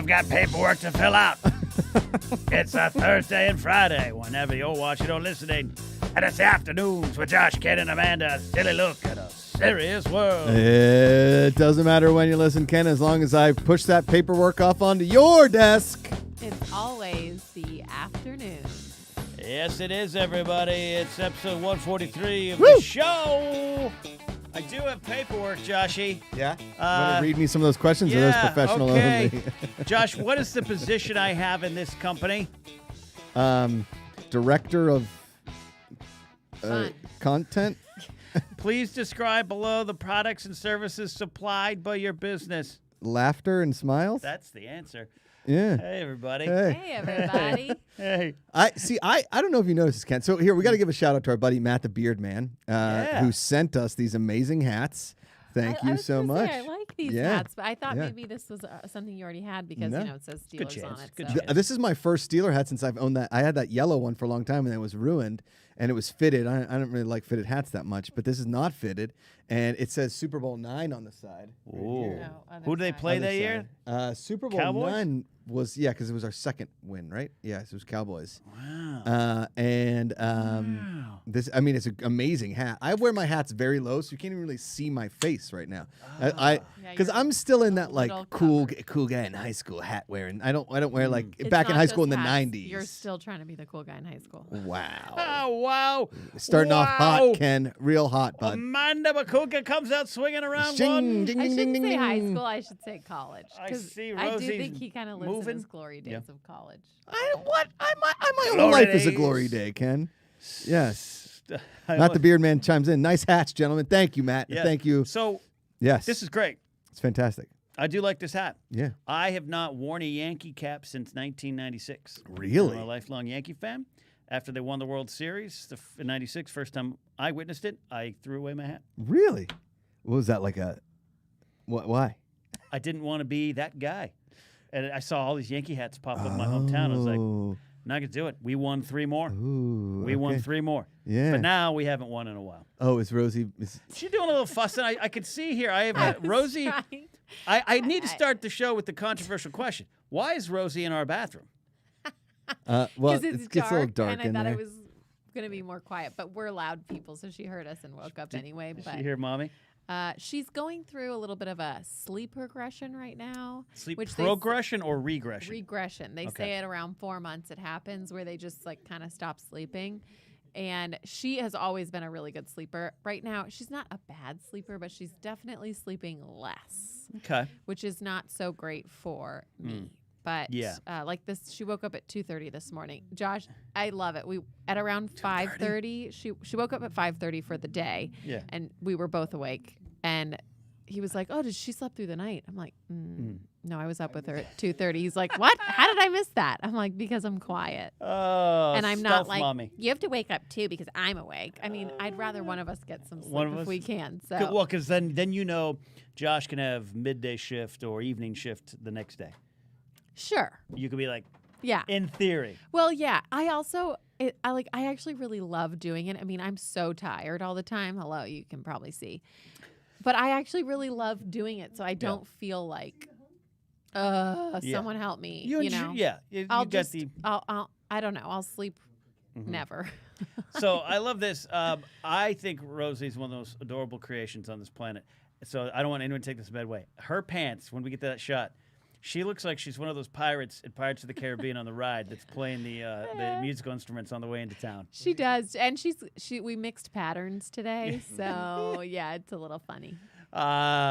I've got paperwork to fill out. It's a Thursday and Friday, whenever you're watching or listening. And it's afternoons with Josh, Ken, and Amanda. A silly look at a serious world. It doesn't matter when you listen, Ken, as long as I push that paperwork off onto your desk. It's always the afternoon. Yes, it is, everybody. It's episode 143 of Woo! the show. I do have paperwork, Joshy. Yeah? Want to read me some of those questions? Yeah, Or those professional okay. only? Josh, what is the position I have in this company? Director of Fun. content? Please describe below the products and services supplied by your business. Laughter and smiles? That's the answer. Yeah. Hey, everybody. Hey, everybody. Hey. I don't know if you noticed this, Ken. So here, we got to give a shout out to our buddy Matt the Beard Man, who sent us these amazing hats. Thank you so much. I like these hats, but I thought maybe this was something you already had because, it says Steelers on it. Good so. chance. This is my first Steeler hat since I've owned that. I had that yellow one for a long time, and it was ruined, and it was fitted. I don't really like fitted hats that much, but this is not fitted, and it says Super Bowl 9 on the side. Ooh. No, other Who did they side. play Other that year? side. Super Bowl Cowboys? 9 was, because it was our second win, right? Yes, it was Cowboys. Wow. Wow. This, it's an amazing hat. I wear my hats very low, so you can't even really see my face right now. Because you're I'm still in that little cool covered. guy in high school hat wearing. I don't wear It's back in not high school in just the hats. 90s. You're still trying to be the cool guy in high school. Wow. Oh, wow. Starting off Wow. hot, Ken. Real hot, bud. Amanda Macuga comes out swinging around Shing, one. ding, I ding, shouldn't ding, say ding, high ding. school. I should say college. I 'cause see I do Rosie's think he kind of lives moving. in his glory days of college. My whole Glory life is a days. glory day, Ken. Yes. I Matt love- the Beard Man chimes in. Nice hats, gentlemen. Thank you, Matt. Yeah. Thank you. So Yes. this is great. It's fantastic. I do like this hat. Yeah. I have not worn a Yankee cap since 1996. Really? I'm a lifelong Yankee fan. After they won the World Series in 96, first time I witnessed it, I threw away my hat. Really? What was that like a? What? Why? I didn't want to be that guy. And I saw all these Yankee hats pop up in my hometown. I was like, Oh. not going to do it. We won 3 more. Ooh, We won okay. 3 more. Yeah. But now we haven't won in a while. Oh, is Rosie? She's doing a little fussing. I could see here. I have I was Rosie. trying. I need to start the show with the controversial question. Why is Rosie in our bathroom? Well, Because it it's gets a little dark and I in thought there. it was going to be more quiet. But we're loud people, so she heard us and woke up anyway. Did But you hear, Mommy? she's going through a little bit of a sleep regression right now. Sleep which progression or regression? Regression. They Okay. say at around 4 months it happens where they just kind of stop sleeping. And she has always been a really good sleeper. Right now, she's not a bad sleeper, but she's definitely sleeping less, Okay. which is not so great for me. But Yeah. like this, she woke up at 2:30 this morning. Josh, I love it. We at around 5:30. She woke up at 5:30 for the day. Yeah. And we were both awake. And he was like, "Oh, did she sleep through the night?" I'm like, "No, I was up with her at 2:30." He's like, "What? How did I miss that?" I'm like, "Because I'm quiet." Oh, And I'm not stealth like, Mommy. "You have to wake up too because I'm awake." I mean, I'd rather one of us get some One sleep of if us? we can. So Well, because then Josh can have midday shift or evening shift the next day. sure. You could be like, Yeah. in theory. Well, yeah. I also I actually really love doing it. I mean, I'm so tired all the time. Hello, you can probably see. But I actually really love doing it, so I don't feel like someone help me, you know. Yeah. You I'll got just the. I don't know. I'll sleep never. So I love this. I think Rosie's one of those adorable creations on this planet. So I don't want anyone to take this a bad way. Her pants, when we get to that shot, she looks like she's one of those pirates in Pirates of the Caribbean on the ride that's playing the musical instruments on the way into town. She does, and we mixed patterns today, so yeah, it's a little funny.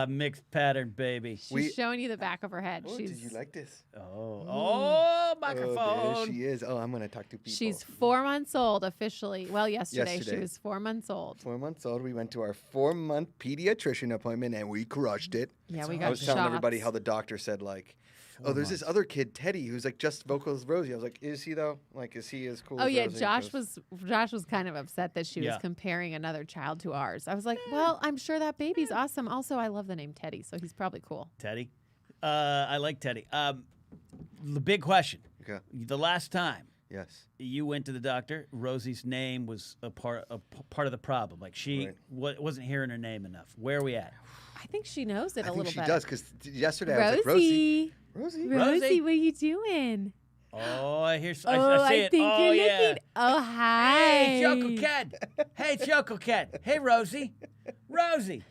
Mixed pattern, baby. She's showing you the back of her head. Oh, she's did you like this? Oh, microphone. Oh, there she is. Oh, I'm going to talk to people. she's 4 months old officially. Well, yesterday she Yesterday. was 4 months old. 4 months old. We went to our 4-month pediatrician appointment and we crushed it. Yeah, we got I was telling everybody shots. how the doctor said, like, there's this other kid, Teddy, who's like just vocal as Rosie. I was like, is he though? Like, is he as cool Oh as yeah, Rosie? Josh was kind of upset that she was Yeah. comparing another child to ours. I was like, well, I'm sure that baby's awesome. Also, I love the name Teddy, so he's probably cool. Teddy. I like Teddy. The big question. Okay. The last time Yes. you went to the doctor, Rosie's name was a part of the problem. Like she wasn't hearing her name enough. Where are we at? I think she knows it I a think little she better. does because yesterday I was like, Rosie. Rosie. Rosie. Rosie? what are you doing? Oh, I hear. Oh, I see I it. think Oh, you're yeah. looking. Oh, hi. Hey, Choco Cat. Hey, Choco Cat. Hey, Rosie. Rosie.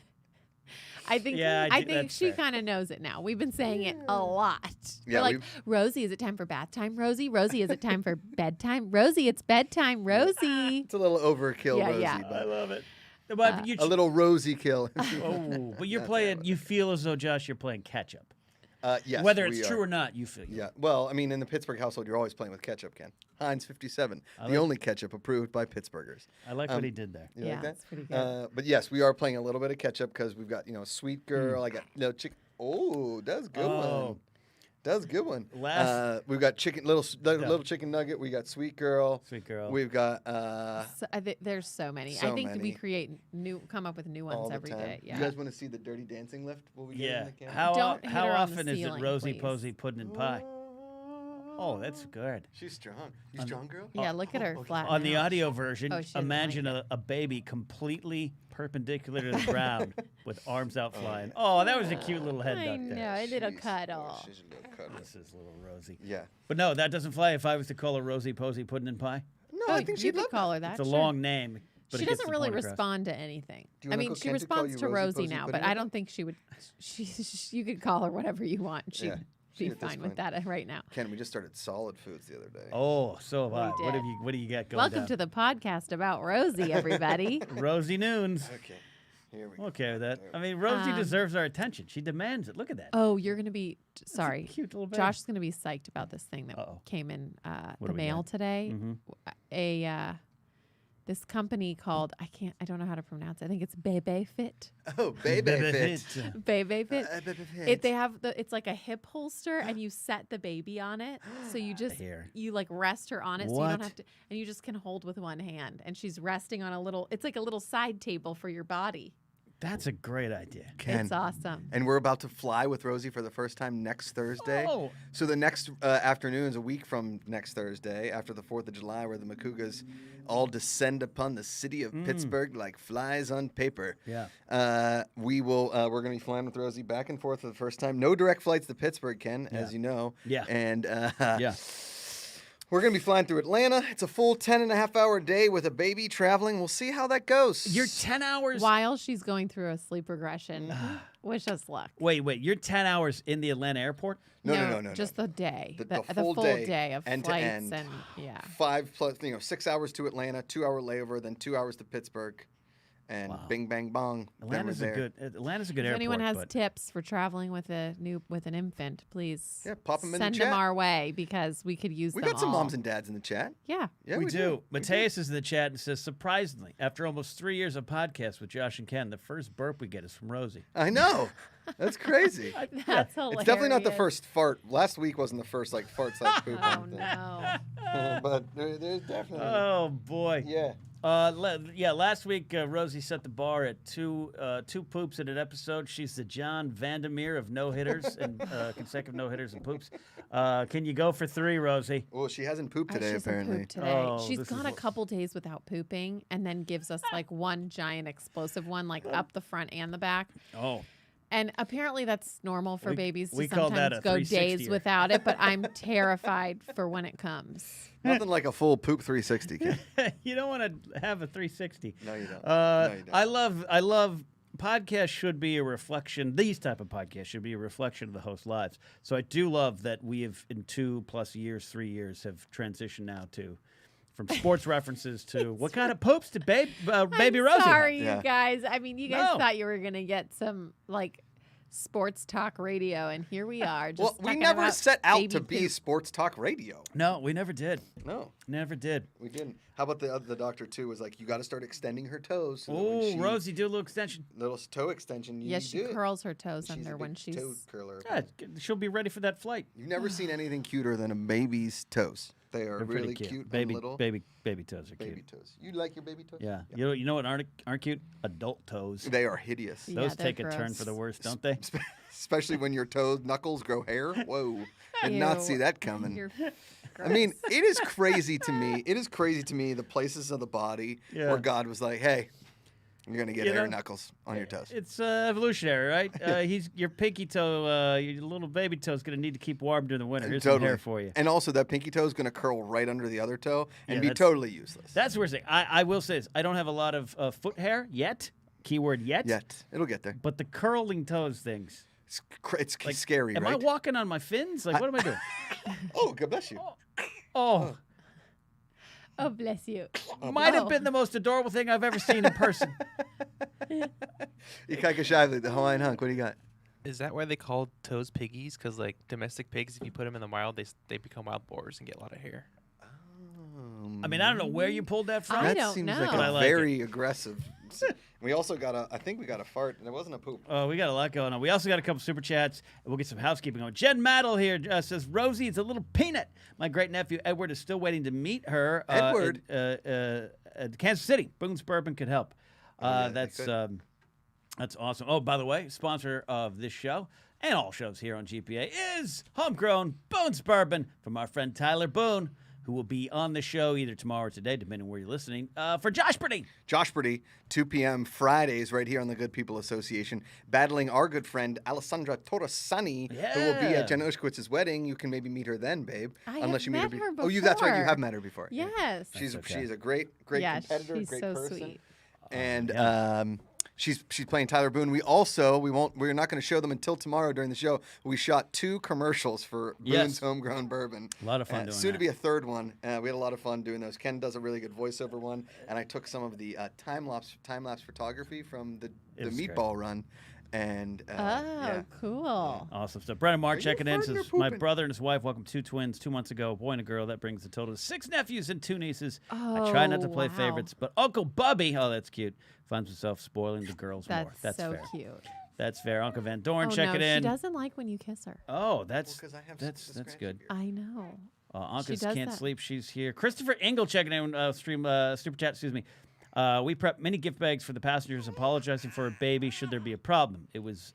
I think Yeah, I do- think that's she fair. kind of knows it now. We've been saying it a lot. Yeah, We're like, Rosie, is it time for bath time? Rosie, is it time for bedtime? Rosie, it's bedtime. Rosie. It's a little overkill, Yeah, Rosie, yeah. I but love it. But you a little Rosie kill. Oh, but you're That's playing. how You feel as though, Josh, you're playing catch up. Yes, Whether we it's are. true or not, you feel. Yeah. Well, I mean, in the Pittsburgh household, you're always playing with ketchup, Ken. Heinz 57, I the like- only ketchup approved by Pittsburghers. I like what he did there. You Yeah, like that? it's pretty good. But yes, we are playing a little bit of ketchup because we've got Sweet Girl. I got chicken. Oh, that's a good one. Oh. That's a good one. Last- We've got little chicken nugget. We got Sweet Girl. Sweet girl. We've got So, there's so many. so I think many. we come up with new all ones the every time. day. Yeah. You guys want to see the Dirty Dancing lift? Will we get Yeah. in the camera? Don't hit How her on the often is it ceiling, Rosie please. Posey pudding and pie? Oh, that's good. She's strong. You strong, girl? Yeah, look at her okay. flat. On the now. audio version, Oh, she doesn't imagine like a baby completely perpendicular to the ground with arms out flying. Oh, that was a cute little head I duck there. know, a little She's- cuddle. She's a little cuddle. This is little Rosie. Yeah. But no, that doesn't fly if I was to call her Rosie Posey pudding and pie. No, Oh, I think you she'd could love call her that. It's a sure. long name. But She it gets doesn't the really point across. respond to anything. Do you I want mean, Uncle she Ken to call responds you to Rosie Rosie Posey now, Pudding but and I Pie? don't think she would. You could call her whatever you want. She'd Yeah, be at this fine with point. that right now. Ken, we just started solid foods the other day. Oh, so have I. We What did. What do you got going Welcome down? to the podcast about Rosie, everybody. Rosie Noons. Okay. Here we go. Okay with that. I mean, Rosie Um, deserves our attention. She demands it. Look at that. Oh, you're gonna be That's a sorry. cute little baby. Josh is gonna be psyched about this thing that Uh-oh. came in What the do we mail got? today. Mhm. This company called I don't know how to pronounce it. I think it's Bebe Fit. Oh, baby fit. Bebe Fit. Baby fit. They have it's like a hip holster and you set the baby on it. So you just Here. you like rest her on it so you What? don't have to and you just can hold with one hand and she's resting on it's like a little side table for your body. That's a great idea. Ken. It's awesome. And we're about to fly with Rosie for the first time next Thursday. Oh. So the next afternoon is a week from next Thursday, after the 4th of July, where the Macugas all descend upon the city of Pittsburgh like flies on paper. Yeah. We're going to be flying with Rosie back and forth for the first time. No direct flights to Pittsburgh, Ken, Yeah. as you know. Yeah. And Yeah. we're going to be flying through Atlanta. It's a full 10.5-hour day with a baby traveling. We'll see how that goes. You're 10 hours. While she's going through a sleep regression. Wish us luck. Wait. You're 10 hours in the Atlanta airport? No. Just the day. The The full full day, day of end to flights end. and yeah. 5 plus, 6 hours to Atlanta, 2-hour layover, then 2 hours to Pittsburgh, and Wow. bing bang bong. then we're Atlanta's a there. good If airport. anyone has but tips for traveling with an infant, please Yeah, pop 'em in the send chat. them our way because we could use We them got some all. moms and dads in the chat. Yeah. Yeah, we do. We Mateus is in the chat and says, surprisingly, after almost 3 years of podcasts with Josh and Ken, the first burp we get is from Rosie. I know. That's crazy. That's hilarious. It's definitely not the first fart. Last week wasn't the first fart like poop. Oh no. But there's definitely. Oh boy. Yeah. Last week Rosie set the bar at two poops in an episode. She's the John Vandermeer of no hitters and consecutive no hitters and poops. Can you go for 3, Rosie? Well, she hasn't pooped Oh, today, she hasn't apparently. pooped today. Oh, She's this gone is a what- couple days without pooping and then gives us like one giant explosive one like up the front and the back. Oh. And apparently that's normal for babies to we call that sometimes a go 360-er. days without it, but I'm terrified for when it comes. Nothing like a full poop 360. Ken. You don't want to have a 360. No, you don't. No, you don't. I love podcasts should be a reflection. These type of podcasts should be a reflection of the host lives. So I do love that we have in 2+ years, 3 years have transitioned now to from sports references to what kind of poops did baby I'm Rosie have? sorry, Yeah. you guys. I mean, you guys No. thought you were gonna get some like sports talk radio, and here we are. Just Well, we talking never about set out baby to be poop. sports talk radio. No, we never did. No, Never did. we didn't. How about the doctor too? Was like, you got to start extending her toes. So that when Oh, she- Rosie, do a little extension. little toe extension. You Yes, she do it. curls her toes She's a under big when she's. toe curler. Yeah, she'll be ready for that flight. You've never seen anything cuter than a baby's toes. They are They're really pretty cute Baby, and little. baby toes are Baby cute. toes. You like your baby toes? Yeah. You know what aren't cute? Adult toes. They are hideous. Yeah, Those they're take a turn gross. for the worse, don't they? Especially when your toe knuckles grow hair. Whoa. Did not see Ew. that coming. You're I mean, gross. it is crazy to me. It is crazy to me the places of the body Yeah. where God was like, hey, You're gonna get You hair know? knuckles on your toes. It's evolutionary, right? Your pinky toe, your little baby toe is going to need to keep warm during the winter. Here's some hair for you. And also, that pinky toe is gonna curl right under the other toe and Yeah, be that's- totally useless. That's the worst thing. I will say this. I don't have a lot of foot hair yet. Keyword yet. Yet it'll get there. But the curling toes things. It's scary, Am right? I walking on my fins? Like, what am I doing? Oh, God bless you. Oh, Oh, bless you. might have Oh. been the most adorable thing I've ever seen in person. Ikaika Shively, the Hawaiian hunk. What do you got? Is that why they call toes piggies? Because like domestic pigs, if you put them in the wild, they become wild boars and get a lot of hair. I mean, I don't know where you pulled that from. I That don't seems know. like But I a like it. very aggressive. We also got I think we got a fart, and it wasn't a poop. Oh, we got a lot going on. We also got a couple super chats, and we'll get some housekeeping on. Jen Maddle here says, Rosie is a little peanut. My great nephew Edward is still waiting to meet her. Edward? At Kansas City. Boone's Bourbon could help. yeah, they That's awesome. Oh, by the way, sponsor of this show and all shows here on GPA is homegrown Boone's Bourbon from our friend Tyler Boone, who will be on the show either tomorrow or today, depending on where you're listening, for Josh Purdy. Josh Purdy, 2 p.m. Fridays, right here on the Good People Association, battling our good friend Alessandra Torresani, who will be Yeah. at Jen Ushkowitz's wedding. You can maybe meet her then, babe. I Unless have you meet met her. her Oh, that's right. You before. have met her before. Yes. She's okay. she's a great Yeah, competitor, she's great so person. sweet. And Yeah. she's playing Tyler Boone. We're not going to show them until tomorrow during the show. We shot 2 commercials for Yes. Boone's homegrown bourbon. A lot of fun doing soon that. to be a third one. We had a lot of fun doing those. Ken does a really good voiceover one, and I took some of the time lapse photography from the It was great. meatball run, and Oh, yeah. cool. Awesome stuff. Brennan Mark Are you checking in farting or says, my pooping? brother and his wife welcomed 2 twins 2 months ago, a boy and a girl. That brings the total to 6 nephews and 2 nieces. I try not to play wow. favorites, but Uncle Bubby, oh, that's cute, finds himself spoiling the girls more. That's so fair. cute. That's fair. Uncle Van Dorn Oh, checking no, in. she doesn't like when you kiss her. Oh, that's 'cause I have that's the that's scratch good. here. I know. Uncas does can't that. sleep. She's here. Christopher Engel checking in. Super chat. Excuse me. We prepped many gift bags for the passengers, apologizing for a baby should there be a problem. It was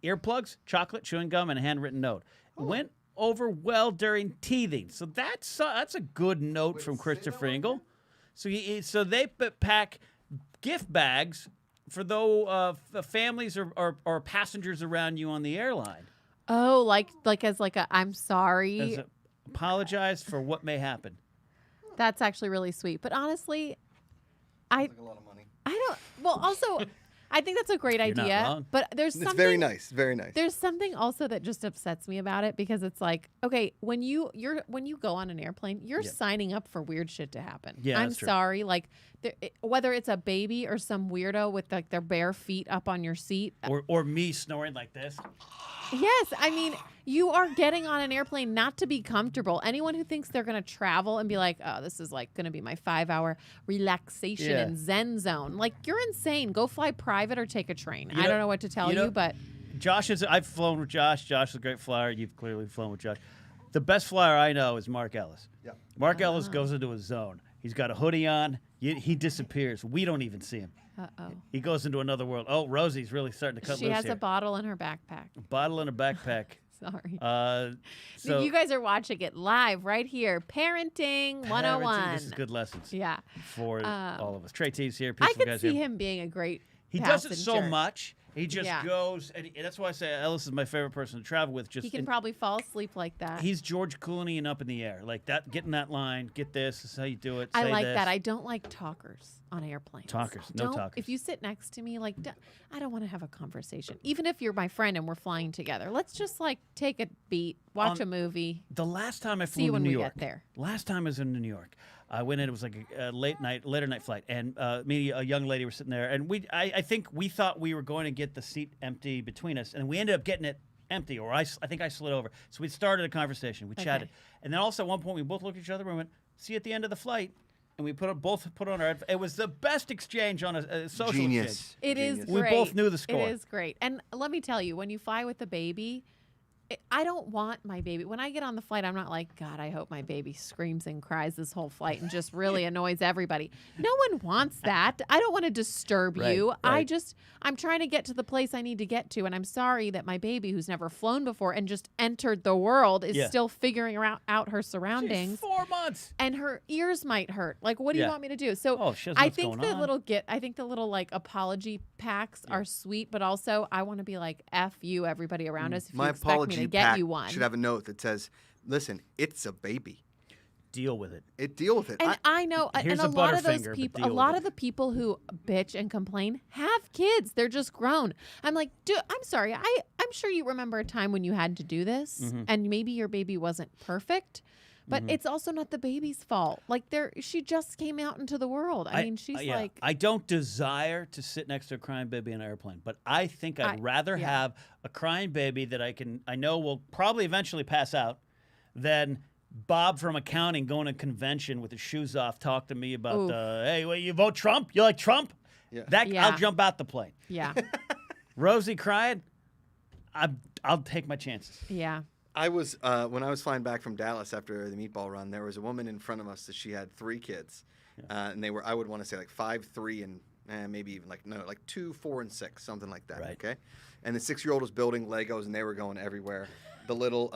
earplugs, chocolate, chewing gum, and a handwritten note. Oh. Went over well during teething. So that's a good note from Christopher Engel. So they pack gift bags for families or passengers around you on the airline. Oh, like as like a I'm sorry. Apologize for what may happen. That's actually really sweet. But honestly, I Like a lot of money. don't. Well, also, I think that's a great You're not idea. wrong. But there's It's something very nice. Very nice. There's something also that just upsets me about it because it's like, okay, when you go on an airplane, you're Yeah. signing up for weird shit to happen. Yeah, I'm that's true. sorry, like whether it's a baby or some weirdo with like their bare feet up on your seat. Or me snoring like this. Yes, I mean, you are getting on an airplane not to be comfortable. Anyone who thinks they're going to travel and be like, oh, this is like going to be my 5-hour relaxation Yeah. and zen zone. Like, you're insane. Go fly private or take a train. You I know- don't know what to tell you know- you, but I've flown with Josh. Josh is a great flyer. You've clearly flown with Josh. The best flyer I know is Mark Ellis. Yeah. Mark Ellis goes into a zone. He's got a hoodie on. He disappears. We don't even see him. uh-oh. He goes into another world. Oh, Rosie's really starting to cut She loose has here. a bottle in her backpack. Bottle in a backpack. Sorry. So you guys are watching it live right here. Parenting 101. This is good lessons Yeah. for all of us. Trey T's here. I Peaceful could guys see here. him being a great He does it so passenger. much. He just Yeah. goes, and that's why I say Ellis is my favorite person to travel with. Just He can in- probably fall asleep like that. He's George Clooney and up in the air, like that. Getting that line, get this is how you do it. I say like this. that. I don't like talkers on airplanes. Talkers, no Don't- talkers. If you sit next to me, like, I don't want to have a conversation. Even if you're my friend and we're flying together, let's just like take a beat, watch a movie. The last time I flew See to when New we York, get there. last time I was in New York, I went in. It was like a later night flight, and me and a young lady were sitting there, and I think we thought we were going to get the seat empty between us, and we ended up getting it empty, or I think I slid over. So we started a conversation, we chatted, and then also at one point we both looked at each other and went, "See you at the end of the flight." And we both put on our. It was the best exchange on a social Genius. It is Genius. We great. both knew the score. It is great. And let me tell you, when you fly with a baby, I don't want my baby. When I get on the flight, I'm not like, God, I hope my baby screams and cries this whole flight and just really annoys everybody. No one wants that. I don't want to disturb you. Right. I'm trying to get to the place I need to get to. And I'm sorry that my baby, who's never flown before and just entered the world, is still figuring out her surroundings. She's 4 months. And her ears might hurt. Like, what do you want me to do? So she doesn't know I what's think going on. I think the little like apology packs are sweet, but also I want to be like, F you, everybody around us, if My you expect me apology to get pack you one. should have a note that says, "Listen, it's a baby. Deal with it. Deal with it." And I know, Here's and a a lot of those Butterfinger, but people, deal a with lot it. of the people who bitch and complain have kids. They're just grown. I'm like, dude, I'm sorry. I'm sure you remember a time when you had to do this, Mm-hmm. and maybe your baby wasn't perfect, but it's also not the baby's fault. Like, she just came out into the world. I mean, she's like, I don't desire to sit next to a crying baby in an airplane, but I think I'd rather have a crying baby that I know will probably eventually pass out than Bob from accounting going to a convention with his shoes off, talk to me about, hey, well, you vote Trump? You like Trump? Yeah. I'll jump out the plane. yeah, Rosie crying, I'll take my chances. yeah. I was when I was flying back from Dallas after the meatball run. There was a woman in front of us that she had 3 kids, and they were, I would want to say, like 5, 3, and maybe even like 2, 4, and 6, something like that. Right. Okay, and the 6-year-old was building Legos, and they were going everywhere. The little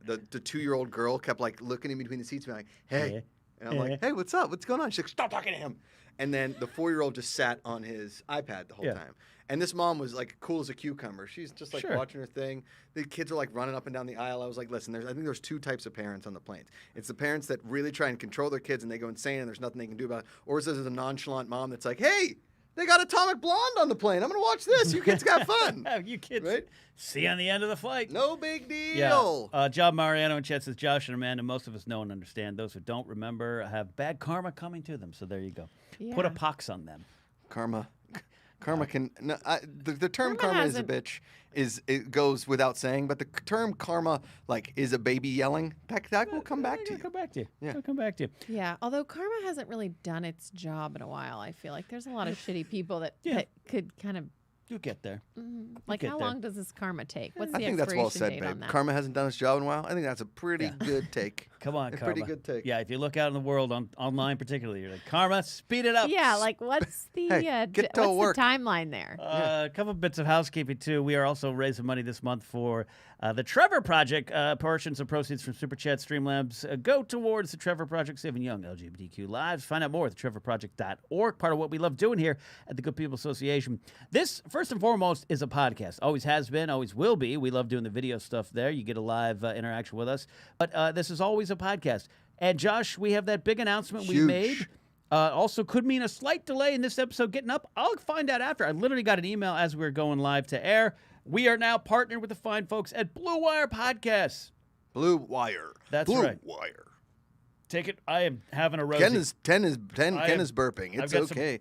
the 2-year-old girl kept like looking in between the seats, being like, "Hey," and I'm like, "Hey, what's up? What's going on?" She's like, "Stop talking to him." And then the 4-year-old just sat on his iPad the whole time. And this mom was like cool as a cucumber. She's just like watching her thing. The kids are like running up and down the aisle. I was like, listen, I think there's 2 types of parents on the planes. It's the parents that really try and control their kids and they go insane and there's nothing they can do about it. Or there's a nonchalant mom that's like, hey, they got Atomic Blonde on the plane. I'm going to watch this. You kids got fun. You kids Right? see you on the end of the flight. No big deal. Yeah. Job Mariano in chat says, Josh and Amanda, most of us know and understand. Those who don't remember have bad karma coming to them. So there you go. Put a Yeah. pox on them. Karma can the term Karma karma is a hasn't- bitch it goes without saying, but the term karma like is a baby yelling that will come back to you. Come back to you. Yeah. It'll come back to you. Yeah, although karma hasn't really done its job in a while, I feel like there's a lot of shitty people that could kind of You'll get there. like. get How there. long does this karma take? What's I the think that's well expiration said, date on babe. that? Karma hasn't done its job in a while. I think that's a pretty good take. Come on, A karma. pretty good take. Yeah, if you look out in the world, online particularly, you're like, karma, speed it up. Yeah, like what's the Hey, get to what's work. the timeline there? A couple bits of housekeeping, too. We are also raising money this month for the Trevor Project. Portions of proceeds from Super Chat Streamlabs go towards the Trevor Project, saving young LGBTQ lives. Find out more at thetrevorproject.org, part of what we love doing here at the Good People Association. This, first and foremost, is a podcast. Always has been, always will be. We love doing the video stuff there. You get a live interaction with us. But this is always a podcast. And, Josh, we have that big announcement we Huge. made. Also could mean a slight delay in this episode getting up. I'll find out after. I literally got an email as we were going live to air. We are now partnered with the fine folks at Blue Wire Podcasts. Blue Wire. That's Blue right. Wire. Take it. I am having a Rosie. Ken is burping. I've It's got some- okay.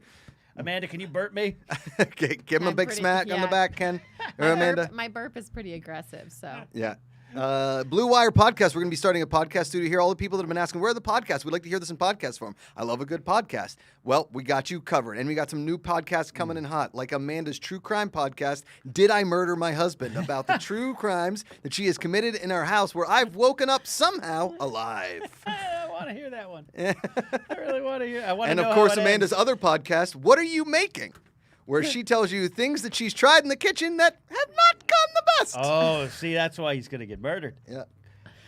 Amanda, can you burp me? Okay, give him a I'm big pretty- smack on the yeah. back, Ken. Or Amanda. My burp is pretty aggressive, so Yeah. Blue Wire Podcast. We're going to be starting a podcast studio here. All the people that have been asking, where are the podcasts? We'd like to hear this in podcast form. I love a good podcast. Well, we got you covered. And we got some new podcasts coming in hot, like Amanda's True Crime podcast, Did I Murder My Husband? About the true crimes that she has committed in our house where I've woken up somehow alive. I want to hear that one. I really want to hear. I want to And know of course, how it Amanda's ends. other podcast, What Are You Making? Where she tells you things that she's tried in the kitchen that have not gone the best. Oh, see, that's why he's going to get murdered. Yeah.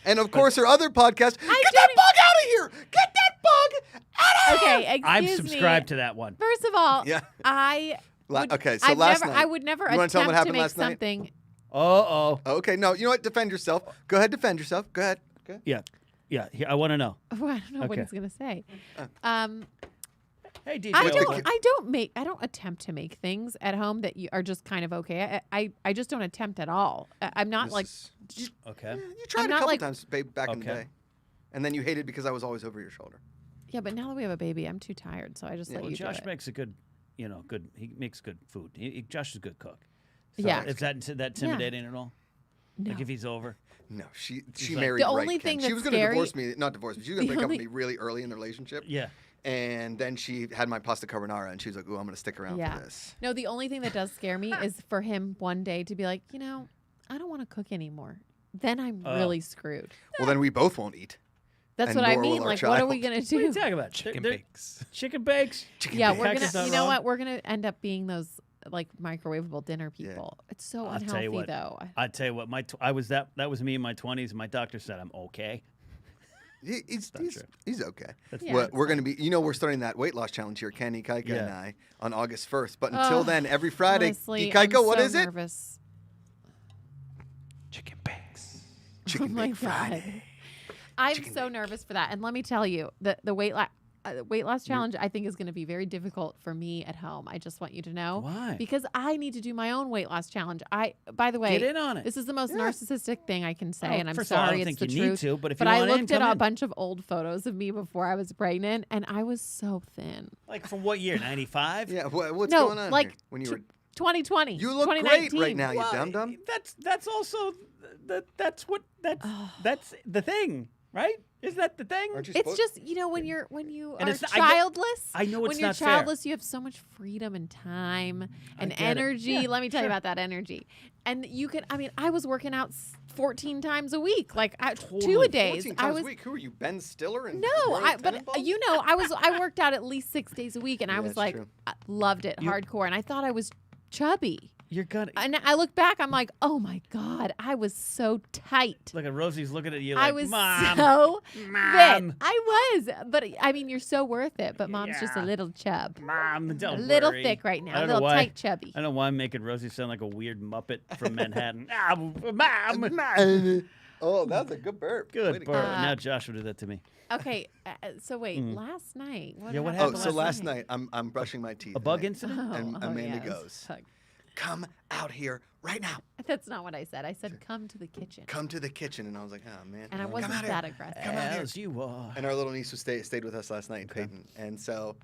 And of course, her other podcast, Get that don't bug out of here! Get that bug out of here! okay. Excuse I'm me. subscribed to that one. First of all, Yeah. I would, okay, so I've last never, night. I would never You wanna tell them what attempt to happened make last night? something. Uh-oh. Okay, no, you know what? Defend yourself. Go ahead, defend yourself. Go ahead. Okay. Yeah. Yeah, here, I want to know. Well, I don't know what Okay. he's gonna say. Hey, DJ. I don't attempt to make things at home that you are just kind of okay. I just don't attempt at all. I'm not like Okay. You tried I'm a not couple like- times back in the Okay. day. And then you hated because I was always over your shoulder. yeah, but now that we have a baby, I'm too tired, so I just let Well, you Josh do it. makes a good, good. He makes good food. Josh is a good cook. So Yeah. Is that intimidating at all? No. Like if he's over? No, she like- married The right, only Ken. thing she that's was going to scary- divorce me, not divorce me. She was going the to break up with only- me really early in the relationship. Yeah. And then she had my pasta carbonara, and she was like, "Ooh, I'm going to stick around Yeah. for this." No, the only thing that does scare me is for him one day to be like, I don't want to cook anymore. then I'm really screwed. Well, then we both won't eat. That's And what I nor will mean. our Like, what are we child. gonna What are you do? talking about? Chicken They're- bakes. Chicken bakes. Yeah, bakes. we're Heck is gonna. not You know wrong. what? We're gonna end up being those like microwavable dinner people. It's so I'll tell unhealthy, you what. though. I tell you what, that was me in my 20s. My doctor said I'm okay. He's okay. Yeah, Well, it's we're going to be, we're starting that weight loss challenge here, Kenny, Kaika, and Yeah. I, on August 1st. But until then, every Friday, Honestly, Kaika, I'm what so is it? nervous. Chicken bakes. Chicken Oh my Bake Friday. God. I'm so nervous for that. And let me tell you, the weight loss challenge I think is going to be very difficult for me at home. I just want you to know. Why? Because I need to do my own weight loss challenge. By the way, Get in on it. this is the most narcissistic thing I can say, Oh, and I'm first of all, I sorry, don't it's think the you need truth. to, but if but you I want in, looked at come a in. bunch of old photos of me before I was pregnant, and I was so thin. Like from what year? 95? Yeah, what's No, going on like here? When you were, 2020. you look great 2019. right now, you Well, dum-dum. That's also that's the thing, right? Is that the thing? Aren't you It's supposed- just when you And are it's not- I know- childless. I know it's when you're not fair. childless, you have so much freedom and time and get it. energy. Yeah, Let me tell you sure. about that energy. And you can. I mean, I was working out 14 times a week, like Totally. 2 a days. 14 I times was a week. Who are you, Ben Stiller? And no, Royal but Tenenbaums? I worked out at least 6 days a week, and I Yeah, was it's like, true. I loved it, hardcore, and I thought I was chubby. You're gonna And I look back, I'm like, oh my God, I was so tight. look at Rosie's looking at you I like, was Mom, so Mom. fit. I was, but I mean, you're so worth it. But Mom's just a Yeah. little chub, Mom, don't a little worry. thick right I now, a don't know little why. tight chubby. I don't know why I'm making Rosie sound like a weird Muppet from Manhattan. Mom. Oh, that was a good burp. Way Good to bird. go. Now Josh will do that to me. Okay, so wait, last night. Yeah, what Oh, happened so last night I'm brushing my teeth. A bug and incident? And Amanda yeah, it was goes, a bug. "Come out here right now. That's not what I said. I said, come to the kitchen. Come to the kitchen." And I was like, "Oh man." And I come wasn't out that here. aggressive. Come out here. As you are. And our little niece stayed with us last night, Peyton. And so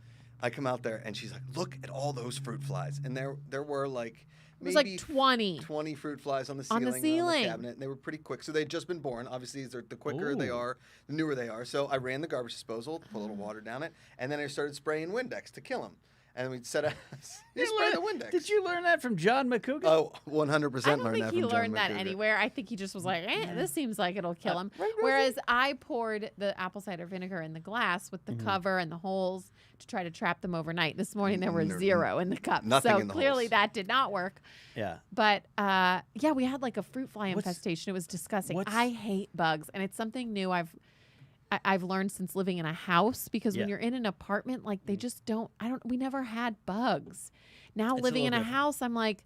I come out there, and she's like, "Look at all those fruit flies." And there were like It was maybe like 20. 20 fruit flies on the On ceiling, the and ceiling. the cabinet, and they were pretty quick. So they'd just been born. Obviously, the quicker they Ooh. are, the newer they are. So I ran the garbage disposal, put a little water down it, and then I started spraying Windex to kill them. And we set a you spray the Windex. Did you learn that from John Macuga? Oh, 100% I don't learned think that he from John learned that Macuga. anywhere. I think he just was like, this seems like it'll kill him. right, Rosie? Whereas I poured the apple cider vinegar in the glass with the Mm-hmm. cover and the holes to try to trap them overnight. This morning there were No, 0 in the cup. nothing so in the clearly holes. that did not work. Yeah. But yeah, we had like a fruit fly What's- infestation. It was disgusting. what's- I hate bugs, and it's something new I've learned since living in a house, because Yeah. when you're in an apartment, like they just don't. We never had bugs. Now It's a living in little a different. house, I'm like,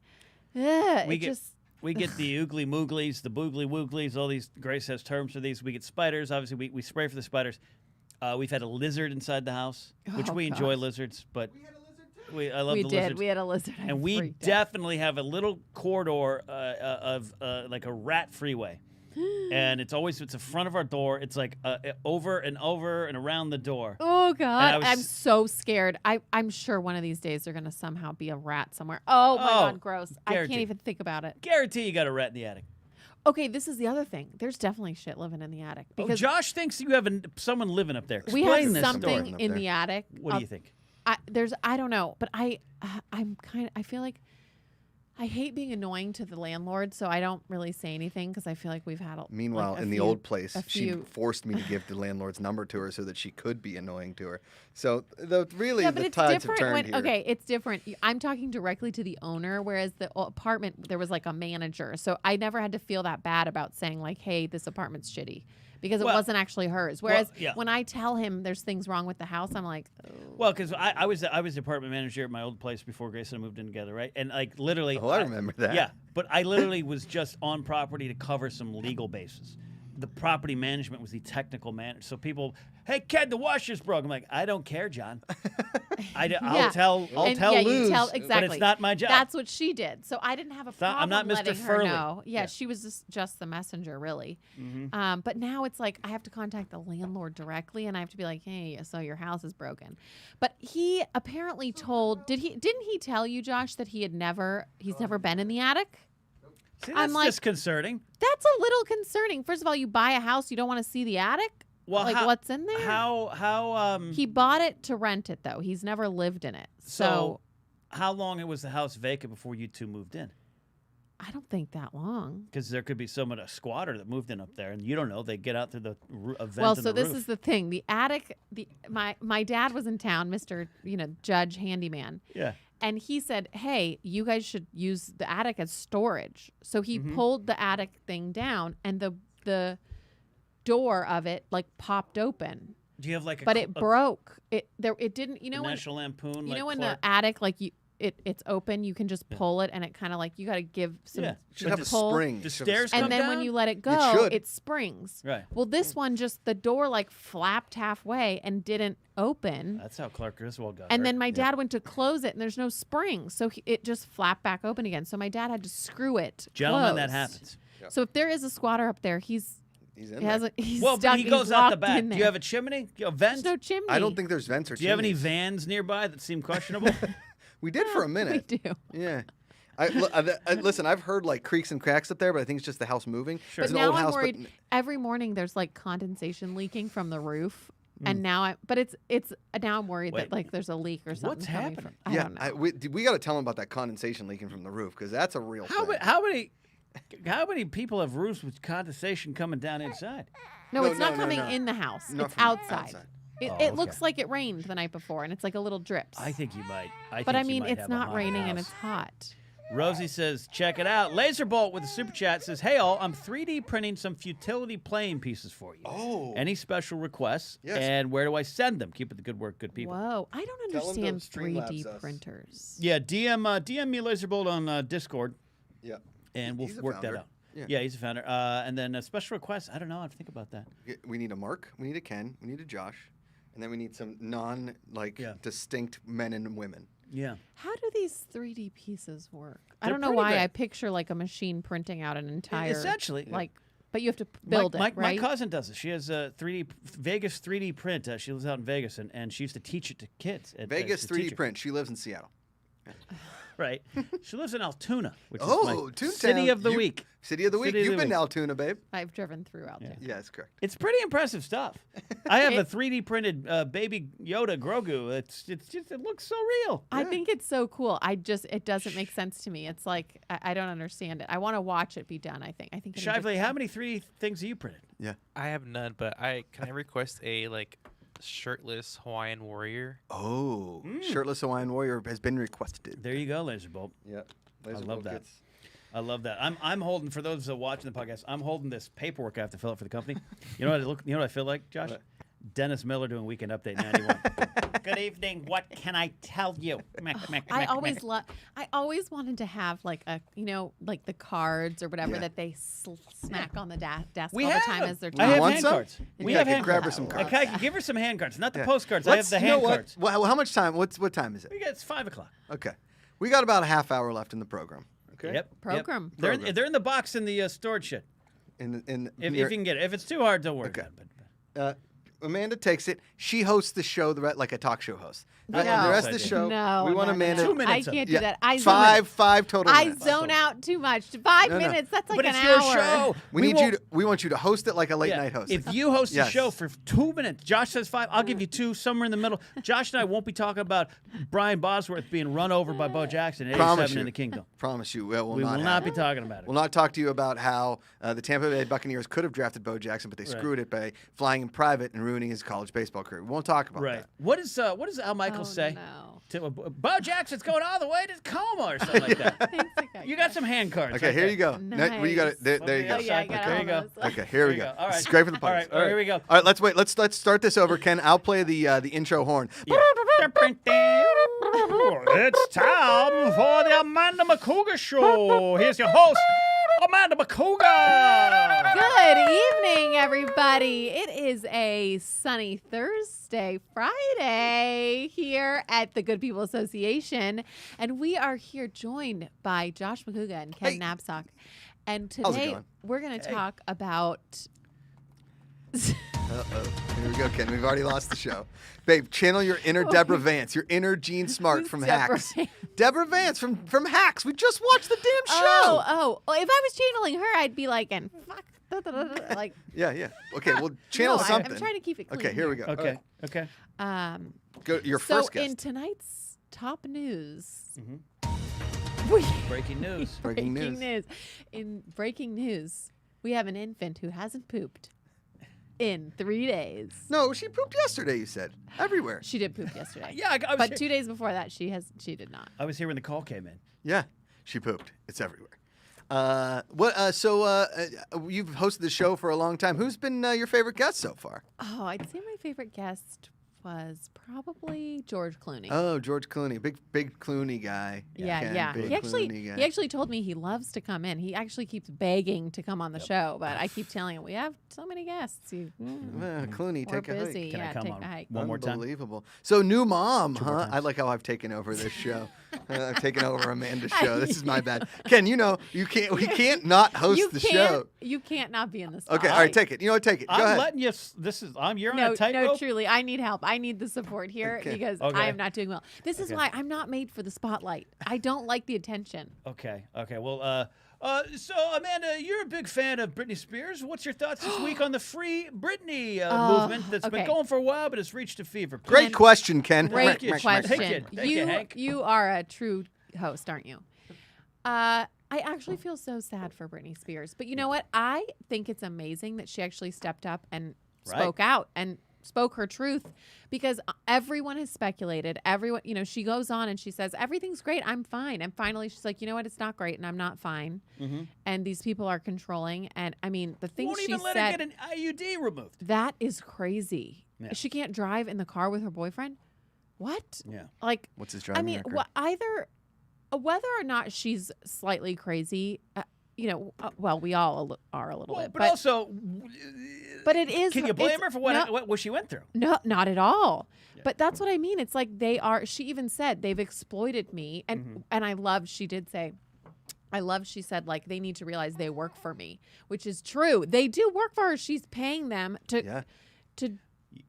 ugh, We it get- just. We get the oogly mooglies, the boogly wooglies, all these. Grace has terms for these. We get spiders. Obviously, we spray for the spiders. We've had a lizard inside the house, which Oh, we enjoy gosh. lizards, but I love We the did. lizards. We had a lizard. I And we freaked out. definitely have a little corridor of like a rat freeway. And it's the front of our door. It's like over and over and around the door. Oh God, was- I'm so scared. I'm sure one of these days they're gonna somehow be a rat somewhere. Oh my Oh, God, gross! I guaranteed. can't even think about it. Guarantee you got a rat in the attic. Okay, this is the other thing. There's definitely shit living in the attic Oh, because Josh thinks you have someone living up there. we Explain have this something story. up in there. the attic. What do you think? I don't know, but I feel like I hate being annoying to the landlord, so I don't really say anything because I feel like we've had Meanwhile, like, in the few- old place, a she few- forced me to give the landlord's number to her so that she could be annoying to her. So Yeah, the but it's tides have different turned when here. okay, it's different. I'm talking directly to the owner, whereas the apartment there was like a manager, so I never had to feel that bad about saying like, "Hey, this apartment's shitty," because it Well- wasn't actually hers. Whereas yeah. when I tell him there's things wrong with the house, I'm like, oh. Well, because I was the apartment manager at my old place before Grace and I moved in together, right? And like literally, Oh, I remember that. Yeah, but I literally was just on property to cover some legal bases. The property management was the technical manager. So people, hey, Ken, the washer's broke. I'm like, I don't care, John. I'll Yeah. tell And, Luz, yeah, you tell, but exactly. it's not my job. That's what she did. So I didn't have a not- problem I'm not Mr. letting her Furley. know. Yeah, Yeah. she was just the messenger, really. Mhm. But now it's like I have to contact the landlord directly, and I have to be like, "Hey, so your house is broken." But he apparently didn't he tell you, Josh, that he's never been in the attic? See, I'm that's like- disconcerting. That's a little concerning. First of all, you buy a house, you don't want to see the attic. Well, like what's in there? How He bought it to rent it though. He's never lived in it. So how long was the house vacant before you two moved in? I don't think that long. Because there could be someone, a squatter that moved in up there, and you don't know. They get out through the vent Well, in so the this roof. is the thing. The attic. My dad was in town, Mr. Judge Handyman, Yeah. and he said, "Hey, you guys should use the attic as storage." So he Mm-hmm. pulled the attic thing down, and the door of it like popped open, Do you have like but it broke. It didn't. You a know when National Lampoon? you like know when Clark? the attic like it's open, you can just pull it, and it kind of like you got to give some Yeah. Should But have a pull. spring. the Should have a stairs spring. And then when down? you let it It go, should. it springs. Right. Well, this one just the door like flapped halfway and didn't open. That's how Clark Griswold got And hurt. then my dad went to close it, and there's no spring, so it just flapped back open again. So my dad had to screw it. Gentlemen, that closed. happens. So if there is a squatter up there, he's He's in he there. has a, he's Well, stuck. but he goes he's out the locked back. in Do you there. have a chimney? Do you have vents? There's no chimney. I don't think there's vents or Do you have any chimneys. vans nearby that seem questionable? We did for a We minute. do. Yeah. Listen, I've heard like creaks and cracks up there, but I think it's just the house moving. Sure. It's But an now old I'm house, worried. but Every morning there's like condensation leaking from the roof, and now it's now I'm worried Wait. that like there's a leak or something. What's coming happening? From, I yeah, don't know. we got to tell them about that condensation leaking from the roof because that's a real how, thing. how many people have roofs with condensation coming down inside? No, No, it's not no, coming no. in the house. Not It's from outside. It, Oh, it okay. looks like it rained the night before, and it's like a little drips. I think you might. but I think you mean, might it's have a not haunted raining and house. it's hot. Rosie says, check it out. Laserbolt with a super chat says, hey all, I'm 3D printing some futility playing pieces for you. Oh. Any special requests? Yes. And where do I send them? Keep it the good work, good people. Whoa, I don't Tell 'em to understand Streamlabs 3D us. printers. Yeah, DM me Laserbolt on Discord, Yeah. and we'll He's a work that founder. out. Yeah. He's a founder. And then a special request. I don't know how to think about that. We need a Mark, we need a Ken, we need a Josh, and then we need some Yeah. distinct men and women. Yeah. How do these 3D pieces work? I They're don't know pretty why great. I picture like a machine printing out an entire Essentially. like, but you have to build my it, right? My cousin does it. She has a Vegas 3D print. She lives out in Vegas, and she used to teach it to kids. Vegas as a 3D teacher. print. She lives in Seattle. Right. She lives in Altoona, which is Oh, my Toontown. city of the week. City of the week. City of You've the been week. to Altoona, babe. I've driven through out there. Yeah, that's correct. It's pretty impressive stuff. I have a It- 3D printed baby Yoda Grogu. It's just it looks so real. I think it's so cool. It doesn't make sense to me. It's like I don't understand it. I want to watch it be done. I think. I need to- Shively, how many 3D things have you printed? Yeah. I have none, but can I request a like shirtless Hawaiian warrior? Oh, shirtless Hawaiian warrior has been requested. There you go, Laserbolt. Yeah. I love that. I love that. I'm holding, for those watching the podcast, I'm holding this paperwork I have to fill out for the company. You know what I feel like, Josh? What? Dennis Miller doing Weekend Update 91. Good evening. What can I tell you? I always wanted to have like like the cards or whatever Yeah. that they smack on the desk We all have the time them. as they're I have want hand some? cards. We Yeah, have I could hand grab cards. her some I cards. can give her some hand cards, not the Yeah. postcards. I have the hand cards. Well, how much time? What time is it? It's 5 o'clock. Okay. We got about a half hour left in the program. Okay. Yep. Program. They're Program. they're in the box in the storage shed. In If near- you can get it. If it's too hard, don't worry Okay. about it. Amanda takes it. She hosts the show like a talk show host. The No. rest of the show, No, we want no, Amanda. 2 I minutes of it. can't Yeah, do that. I five total I minutes. zone out too much. 5 No, no. minutes. That's like But an it's your hour. show. We won't- want you to host it like a late Yeah. night host. If you host Yes. the show for 2 minutes, Josh says 5, I'll give you 2, somewhere in the middle. Josh and I won't be talking about Brian Bosworth being run over by Bo Jackson at Promise 87 you. in the Kingdom. Promise you, we will We will not happen. be talking about it. We'll not talk to you about how the Tampa Bay Buccaneers could have drafted Bo Jackson, but they screwed it by flying in private and ruining his college baseball career. We won't talk about Right. that. What does Al Michaels say? No. To, Bo Jackson's going all the way to Tacoma or something like that. Thanks, okay. You got some hand cards. Okay, right here there. you go. You got it. There you Oh, go. yeah, I got there all you go. those. Okay, here we There go. you go. All This is right. great for the All right, podcast. here we go. All right, let's wait. Let's start this over, Ken. I'll play the intro horn. It's time for the Amanda Macuga Show. Here's your host, Amanda Macuga. Good evening, everybody. It is a sunny Thursday, Friday here at the Good People Association, and we are here joined by Josh Macuga and Ken Hey. Knapsack. And How's it today going? we're going to talk about. Uh-oh. Here we go, Ken. We've already lost the show. Babe, channel your inner Deborah Vance, your inner Jean Smart Who's from Deborah Hacks. Vance? Deborah Vance from Hacks. We just watched the damn show. Oh, well, if I was channeling her, I'd be like, and fuck, like. Yeah. Okay, well, channel No, something. I'm trying to keep it clean. Okay, here we go. Okay, okay. Um, Go your so first guest. in tonight's top news, Breaking news. Breaking news. In breaking news, we have an infant who hasn't pooped in 3 days. No, she pooped yesterday. You said everywhere. She did poop yesterday. Yeah, I was But here. 2 days before that, she did not. I was here when the call came in. Yeah, she pooped. It's everywhere. You've hosted the show for a long time. Who's been your favorite guest so far? Oh, I'd say my favorite guest was probably George Clooney. Oh, George Clooney, big Clooney guy. Yeah. Big He Clooney guy. actually told me he loves to come in. He actually keeps begging to come on the show, but I keep telling him we have so many guests. Clooney, We're take a busy. hike. Can I Yeah, come take on a hike. one more time? Unbelievable. So new mom, more huh? times. I like how I've taken over this show. I've taken over Amanda's show. This is my bad. Ken, we can't not host the show. You can't not be in the spotlight. Okay, all right, take it. Take it. Go I'm ahead. letting you. You're on No, a tightrope. truly, I need help. I need the support here Okay. because Okay. I am not doing well. This is Okay. why I'm not made for the spotlight. I don't like the attention. Okay. Well, so Amanda, you're a big fan of Britney Spears. What's your thoughts this week on the Free Britney movement that's been okay. going for a while, but it's reached a fever? Great Ken, question, Ken. Great you. question. Thank you, Hank. You are a true host, aren't you? I actually feel so sad for Britney Spears, but you know what? I think it's amazing that she actually stepped up and Right. spoke out and spoke her truth, because everyone has speculated. Everyone, she goes on and she says, everything's great. I'm fine. And finally she's like, you know what? It's not great and I'm not fine. Mm-hmm. And these people are controlling. And I mean, the things Won't she even let said, her get an IUD removed. that is crazy. Yeah. She can't drive in the car with her boyfriend. What? Yeah. Like, What's his driving record? whether or not she's slightly crazy, well, we all are a little Well, bit. but also, but it is. can you blame it's- her for what she went through? No, not at all. Yeah. But that's what I mean. It's like they are. She even said they've exploited me, and Mm-hmm. and I love. She did say. I love. She said like they need to realize they work for me, which is true. They do work for her. She's paying them to Yeah.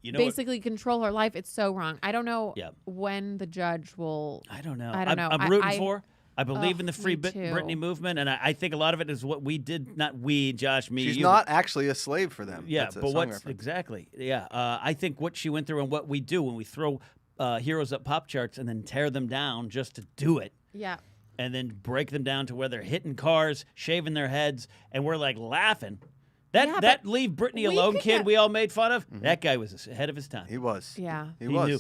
You know what? basically control her life. It's so wrong. I don't know Yeah. when the judge will. I don't know. I don't know. I'm rooting I- for. I believe in the Ugh, Free me too. Britney movement, and I think a lot of it is what we did. Not we, Josh, me. She's you, not actually a slave for them. Yeah, That's a but song what's reference. exactly? Yeah, I think what she went through and what we do when we throw heroes up pop charts and then tear them down just to do it, Yeah. and then break them down to where they're hitting cars, shaving their heads, and we're like laughing. That Yeah, that but leave Britney we alone could kid have- we all made fun of. That guy was ahead of his time. He was. Yeah. He He was. knew.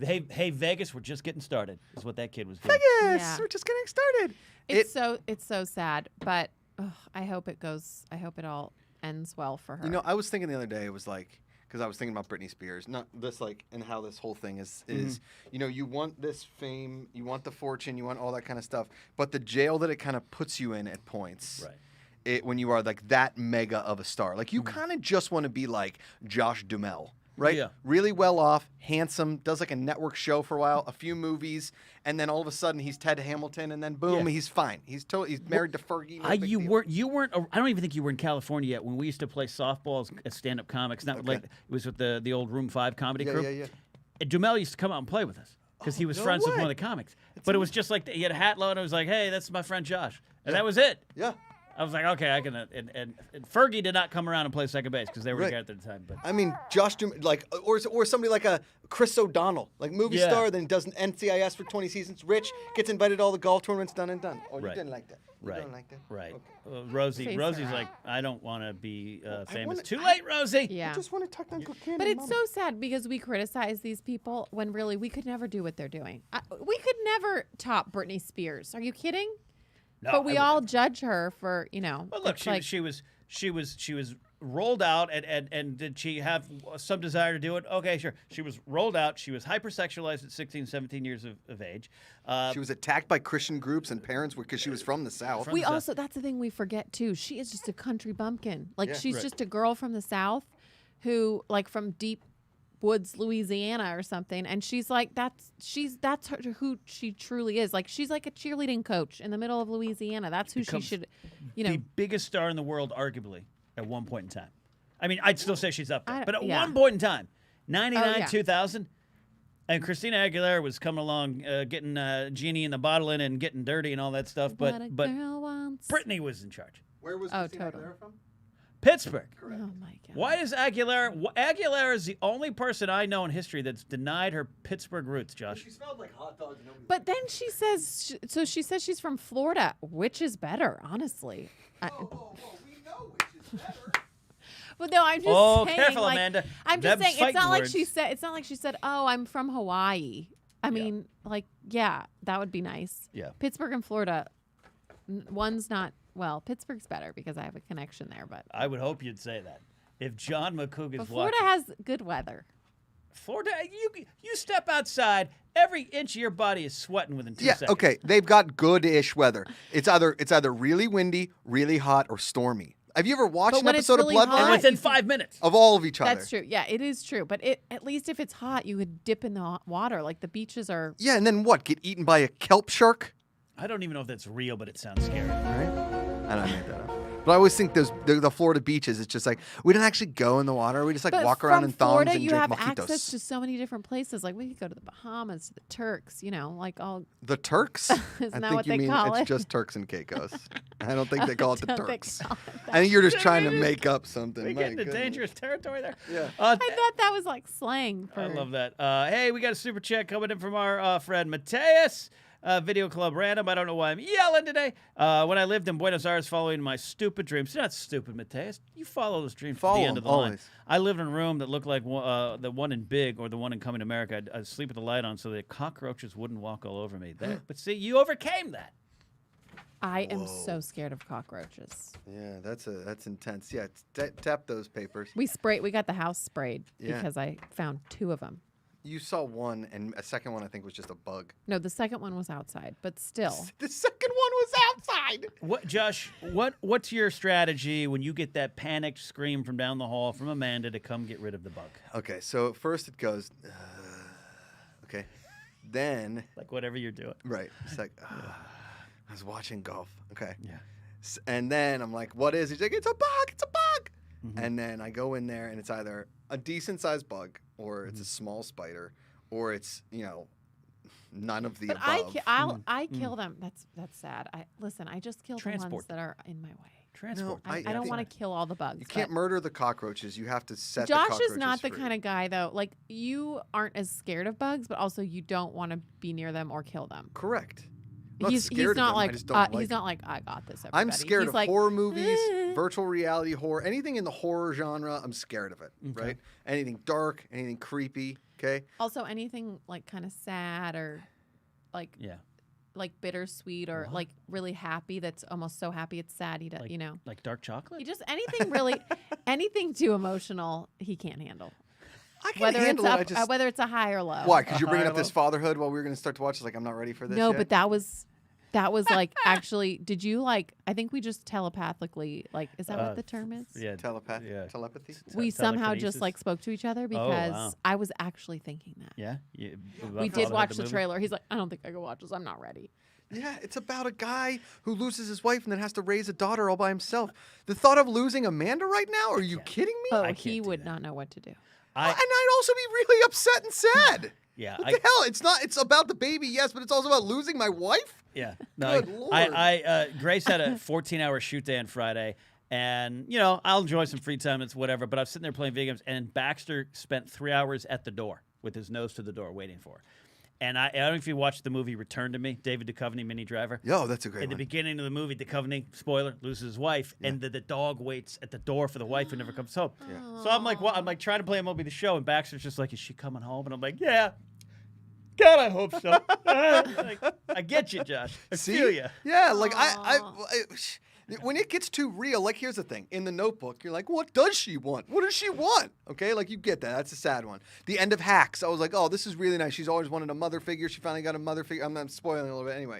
Hey, Vegas, we're just getting started. Is what that kid was doing. Yes, Yeah. we're just getting started. It's so sad, but I hope it all ends well for her. I was thinking the other day, it was like, because I was thinking about Britney Spears, not this and how this whole thing is, you want this fame, you want the fortune, you want all that kind of stuff, but the jail that it kind of puts you in at points. Right. When you are like that mega of a star, like you kind of just want to be like Josh Duhamel, right? Yeah. Really well off, handsome, does like a network show for a while, a few movies, and then all of a sudden he's Ted Hamilton, and then boom, Yeah. he's fine. He's married to Fergie. No big You deal. weren't. I don't even think you were in California yet when we used to play softball as stand-up comics. Not like it was with the old Room 5 comedy crew. Yeah. And Dumel used to come out and play with us because he was friends with one of the comics. But it was just like he had a hat low and it was like, hey, that's my friend Josh, and that was it. Yeah. I was like, okay, I can. And Fergie did not come around and play second base because they were Right. together at the time. But I mean, Josh, or somebody like a Chris O'Donnell, like movie Yeah. star, then does an NCIS for 20 seasons, rich, gets invited to all the golf tournaments, done and done. Oh, you Right. didn't like that. You right, don't like that. right. Okay. Rosie's her like, I don't want to be famous. wanna- Too late, Rosie. Yeah. I just want to tuck Uncle Ken. But and it's Mama. so sad because we criticize these people when really we could never do what they're doing. We could never top Britney Spears. Are you kidding? No, But we I all wouldn't. judge her for, Well, look, it's she was rolled out, and did she have some desire to do it? Okay, sure. She was rolled out. She was hypersexualized at 16, 17 years of age. She was attacked by Christian groups and parents because she was from the South. we also, that's the thing we forget too. She is just a country bumpkin. Like Yeah. she's Right. just a girl from the South who, like from deep woods, Louisiana or something. And she's like, that's who she truly is. Like she's like a cheerleading coach in the middle of Louisiana. That's who she Becomes should, the biggest star in the world, arguably, at one point in time. I mean, I'd still say she's up there. But at one point in time, 99, 2000, and Christina Aguilera was coming along, getting Genie in the bottle in and getting dirty and all that stuff. What a But girl wants. Britney was in charge. Where was Oh, Christina totally. Aguilera from? Pittsburgh. Oh my god. Why is Aguilera is the only person I know in history that's denied her Pittsburgh roots, Josh. She smelled like hot dogs. And nobody But then she says, she says she's from Florida. Which is better, honestly? we know which is better. Well, no, I'm just Oh, saying. careful, like, Amanda. I'm just Them's saying. It's not fighting like words. she said. It's not like she said, "Oh, I'm from Hawaii." I mean, like, yeah, that would be nice. Yeah. Pittsburgh and Florida, one's not. Well, Pittsburgh's better because I have a connection there, but I would hope you'd say that. If John Macuga is Florida watching, has good weather. Florida, you step outside, every inch of your body is sweating within 2 seconds. Okay. They've got good-ish weather. It's either really windy, really hot, or stormy. Have you ever watched But an when it's episode really of Bloodline? hot- And within 5 minutes. Of all of each other. That's true. Yeah, it is true. But at least if it's hot, you could dip in the hot water. Like the beaches are. Yeah, and then what? Get eaten by a kelp shark? I don't even know if that's real, but it sounds scary. Right? I don't make that up. But I always think the Florida beaches, it's just like, we don't actually go in the water. We just like But walk around from in thongs Florida, and you drink have mojitos. access to so many different places. Like we could go to the Bahamas, to the Turks. You know, like all. The Turks? Isn't I that think what you they mean call it's it? just Turks and Caicos. I don't think they call it the Don't they Turks. call it that? I think you're just trying to make up something. We My get into goodness. dangerous territory there. Yeah. Uh, I thought that was like slang for. I love that. Hey, we got a super chat coming in from our friend Mateus. Video Club Random. I don't know why I'm yelling today. When I lived in Buenos Aires following my stupid dreams. You're not stupid, Mateus. You follow those dreams to Follow the end of the 'em, line. always. I lived in a room that looked like the one in Big or the one in Coming to America. I'd sleep with the light on so that cockroaches wouldn't walk all over me. But see, you overcame that. I am so scared of cockroaches. Yeah, that's intense. Yeah, tap those papers. We got the house sprayed Yeah. because I found 2 of them. You saw one, and a second one I think was just a bug. No, the second one was outside, but still. The second one was outside. What, Josh? What's your strategy when you get that panicked scream from down the hall from Amanda to come get rid of the bug? Okay, so at first it goes, okay. Then, Like whatever you're doing. right, it's like, I was watching golf. Okay. Yeah. And then I'm like, what is it? He's like, it's a bug, it's a bug. Mm-hmm. And then I go in there and it's either a decent sized bug or it's a small spider or it's, none of the But above. I kill them. That's sad. I just kill the ones Transport. that are in my way. Transport. I don't want to kill all the bugs. You can't but murder the cockroaches. You have to set the Josh cockroaches is not the free. kind of guy though. Like you aren't as scared of bugs, but also you don't want to be near them or kill them. Correct. I'm not He's scared not of them. I like just don't like he's them. not like I got this. I'm Everybody. scared He's of like, horror movies, "Eh." virtual reality horror, anything in the horror genre. I'm scared of it. Okay. Right? Anything dark, anything creepy. Okay. Also, anything like kind of sad or like Yeah. like bittersweet or like really happy. That's almost so happy it's sad. He does, Like dark chocolate? He just anything really anything too emotional he can't handle. I can Whether it's handle it. I up, just whether it's a high or low. why? Because you're bringing up High this fatherhood while we were going to start to watch. It's like I'm not ready for this. No, yet. but that was like actually. Did you like? I think we just telepathically like. Is that what the term is? Yeah. telepathy. Yeah. Telepathy. We somehow telekinesis. just like spoke to each other because wow. I was actually thinking that. Yeah. We did watch the trailer. He's like, I don't think I can watch this. I'm not ready. Yeah, it's about a guy who loses his wife and then has to raise a daughter all by himself. The thought of losing Amanda right now? Are you kidding me? Oh, can't he do would that. not know what to do. And I'd also be really upset and sad. Yeah. What the hell? It's not. It's about the baby, yes, but it's also about losing my wife. Yeah. No, Good Lord. Grace had a 14-hour shoot day on Friday, and I'll enjoy some free time. It's whatever. But I was sitting there playing video games, and Baxter spent 3 hours at the door with his nose to the door waiting for her. And I don't know if you watched the movie Return to Me, David Duchovny, Minnie Driver. Yo, that's a great In the one. beginning of the movie, Duchovny, spoiler, loses his wife, and the dog waits at the door for the wife who never comes home. So I'm like, I'm like trying to play a movie, the show, and Baxter's just like, is she coming home? And I'm like, yeah. God, I hope so. I get you, Josh. I feel you. Yeah, like when it gets too real, like here's the thing. In the Notebook, you're like, what does she want? What does she want? Okay, like you get that. That's a sad one. The end of Hacks, I was like, oh, this is really nice. She's always wanted a mother figure. She finally got a mother figure. I'm spoiling a little bit anyway.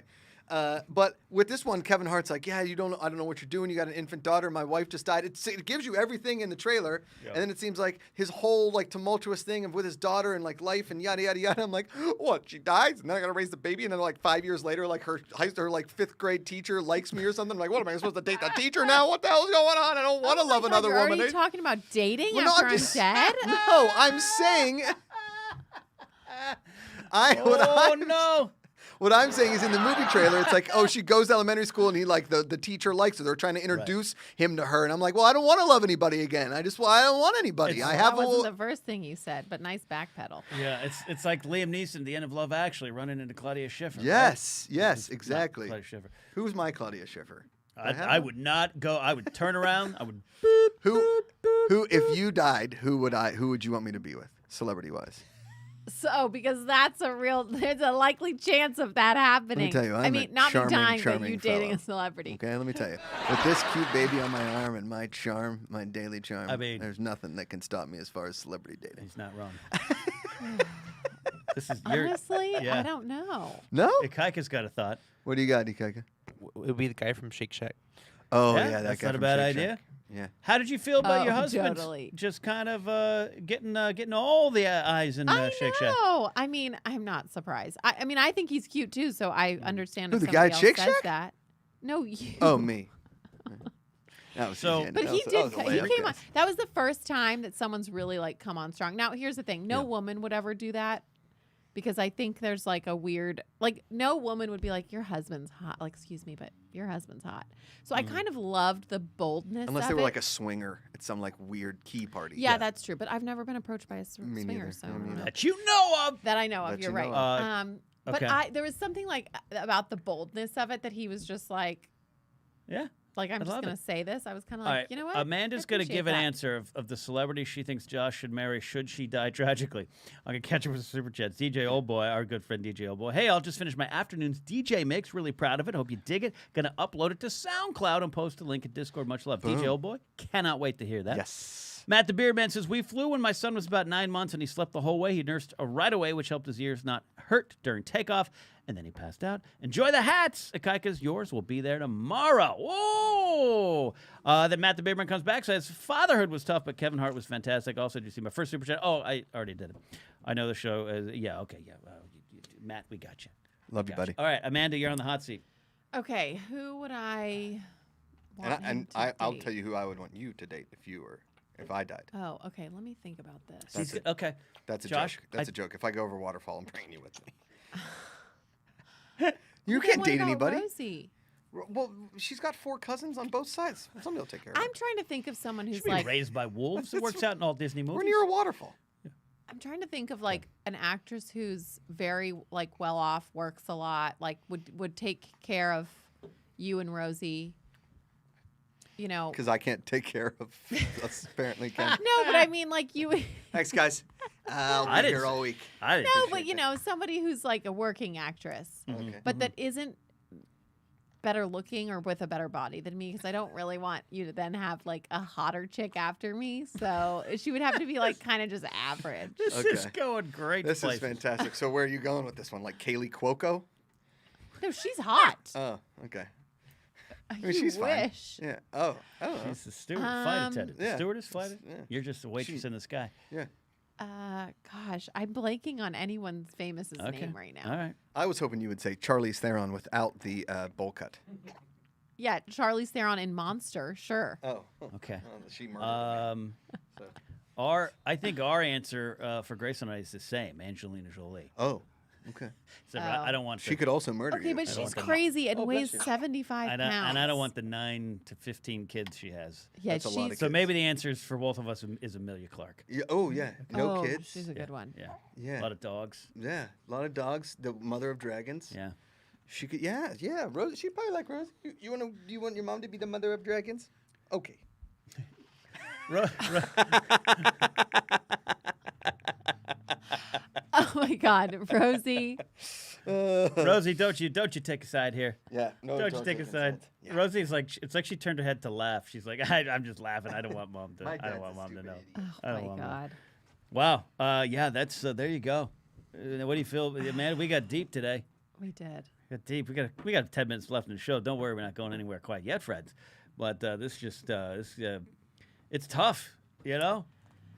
But with this one, Kevin Hart's like, yeah, I don't know what you're doing. You got an infant daughter. My wife just died. It gives you everything in the trailer. Yep. And then it seems like his whole like tumultuous thing of with his daughter and like life and yada, yada, yada. I'm like, what? She dies? And then I got to raise the baby. And then like 5 years later, like her like fifth grade teacher likes me or something. I'm like, what am I supposed to date that teacher now? What the hell's going on? I don't want to love another You're woman. already talking about dating Well, no, after I'm I'm just- dead? No, I'm saying. Oh, no. What I'm saying is in the movie trailer, it's like, oh, she goes to elementary school and he like the teacher likes her. They're trying to introduce him to her, and I'm like, well, I don't want to love anybody again. I don't want anybody. I have That a. wasn't the first thing you said, but nice backpedal. Yeah, it's like Liam Neeson at the end of Love Actually running into Claudia Schiffer. right? Yes, Not exactly. Claudia Schiffer. Who's my Claudia Schiffer? I would not go. I would turn around. I would. Who? If you died, who would you want me to be with, celebrity-wise? So, because there's a likely chance of that happening. tell you, I'm a not me charming, dying, but charming you dating fellow. a celebrity. Okay, let me tell you. With this cute baby on my arm and my charm, my daily charm, I mean- there's nothing that can stop me as far as celebrity dating. He's not wrong. This is your. Honestly, Yeah. I don't know. No? Ikaika's got a thought. What do you got, Ikaika? It would be the guy from Shake Shack. Oh, Yeah, yeah, that that's guy not a from bad Shake idea. Shack. Yeah. How did you feel about your Oh, husband totally. just kind of getting all the eyes in I Shake Shack? know. I mean, I'm not surprised. I mean, I think he's cute too, so I understand Who, if the guy somebody at else Shake says Shack? that. No, you. Oh, me. That was So- easy. But That he was- that did. was a He layup, came on. guys. That was the first time that someone's really like come on strong. Now, here's the thing: no Yeah. woman would ever do that, because I think there's like a weird, like no woman would be like, "Your husband's hot." Like, excuse me, but your husband's hot. So I kind of loved the boldness. Unless of they were it. like a swinger at some like weird key party. Yeah, that's true. But I've never been approached by a Me swinger, neither. so Me I don't neither. know. That you know of. That I know of. That You're you right. know of. But okay. there was something like about the boldness of it that he was just like, Yeah. I'm I just love gonna it. say this. I was kind of All like, right. you know what? Amanda's I going to appreciate give an that. answer of the celebrity she thinks Josh should marry should she die tragically. I'm going to catch her with a super chat. DJ Oldboy, our good friend DJ Oldboy. Hey, I'll just finish my afternoon's DJ mix. Really proud of it. Hope you dig it. Going to upload it to SoundCloud and post a link in Discord. Much love. DJ Oldboy. Cannot wait to hear that. Yes. Matt the Beard Man says, we flew when my son was about 9 months and he slept the whole way. He nursed right away, which helped his ears not hurt during takeoff. And then he passed out. Enjoy the hats. Akaika's yours will be there tomorrow. Whoa! Then Matt the Beard Man comes back, says, fatherhood was tough, but Kevin Hart was fantastic. Also, did you see my first super chat? Oh, I already did it. I know the show. Yeah, okay, yeah. Matt, we got you. Love you, buddy. All right, Amanda, you're on the hot seat. Okay, who would I want him And to I'll date? tell you who I would want you to date if I died. Oh, okay. Let me think about this. That's it. Okay. That's a Josh, joke. That's a joke. If I go over a waterfall, I'm bringing you with me. You Okay, can't what date about anybody. Rosie? Well, she's got 4 cousins on both sides. Somebody will take care of her. I'm trying to think of someone who's Should be like. raised by wolves. It works out in all Disney movies. We're near a waterfall. I'm trying to think of like an actress who's very like well off, works a lot, like would take care of you and Rosie. You know. Because I can't take care of us, apparently, Ken. No, but I mean like you. Thanks, guys. I'll I be didn't here say- all week. I didn't No, appreciate but you know, somebody who's like a working actress, Okay. but that isn't better looking or with a better body than me, because I don't really want you to then have like a hotter chick after me. So she would have to be like kind of just average. This Okay. is going great. This places. is fantastic. So where are you going with this one? Like Kaylee Cuoco? No, she's hot. Oh, okay. You mean, she's fine. wish. Yeah. Oh, I don't know. She's the steward, flight attendant. yeah. Stewardess, flight. Yeah. You're just a waitress in the sky. Yeah. Gosh, I'm blanking on anyone's famous Okay. name right now. All right. I was hoping you would say Charlize Theron without the bowl cut. Yeah, Charlize Theron in Monster, sure. Oh. Okay. She murdered me. So. I think our answer for Grace and I is the same. Angelina Jolie. Oh. Okay. Except I don't want. She could also murder Okay, you. but don't she's want them- crazy and Oh, weighs bless you. 75 and pounds. I don't want the 9 to 15 kids she has. Yeah, That's a lot she's of So kids. maybe the answer is for both of us is Amelia Clark. Yeah, oh yeah. No oh, kids. She's a good one. Yeah. Yeah. A lot of dogs. Yeah. A lot of dogs. The mother of dragons. Yeah. She could. Yeah. Yeah. Rose. She'd probably like Rose. Do you want your mom to be the mother of dragons? Okay. Oh my God, Rosie. Rosie, don't you take a side here? Yeah. No. Don't you take a side? insult. Yeah. Rosie's like it's like she turned her head to laugh. She's like, I'm just laughing. I don't want mom to. My I dad's don't want a mom to stupid know. idiot. Oh I don't my want mom. God. Wow. Yeah. That's there. You go. What do you feel, man? We got deep today. We did. Got deep. We got 10 minutes left in the show. Don't worry, we're not going anywhere quite yet, friends. But this just it's tough. You know,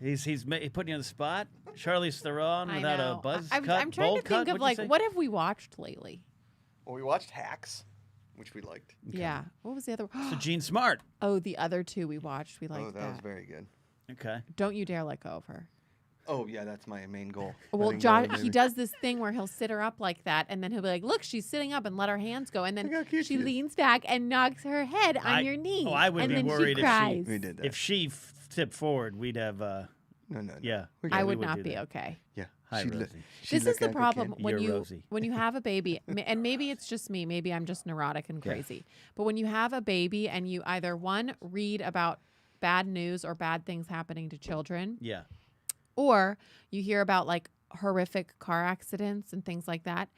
he's putting you on the spot. Charlize Theron I without know. a buzz I'm cut, trying to bowl think cut, of what'd you like say? what have we watched lately? Well, we watched Hacks, which we liked. Yeah. What was the other? So Gene Smart. Oh, the other two we watched. We liked Oh, that was very good. Okay. Don't you dare let go of her. Oh yeah, that's my main goal. Well, Letting go Josh, of the he baby. does this thing where he'll sit her up like that, and then he'll be like, "Look, she's sitting up," and let her hands go, and Look how then cute she she is. leans back and knocks her head on your knee. I would and be then worried she if she- cries. We did that. If she tipped forward, we'd have. No. Yeah, I we would not do be that. okay. Yeah. Hi, she'd Rosie. she'd This look is the like a problem kid. when You're you Rosie. when you have a baby, and maybe it's just me, maybe I'm just neurotic and crazy. But when you have a baby and you either one read about bad news or bad things happening to children, Yeah. or you hear about like horrific car accidents and things like that,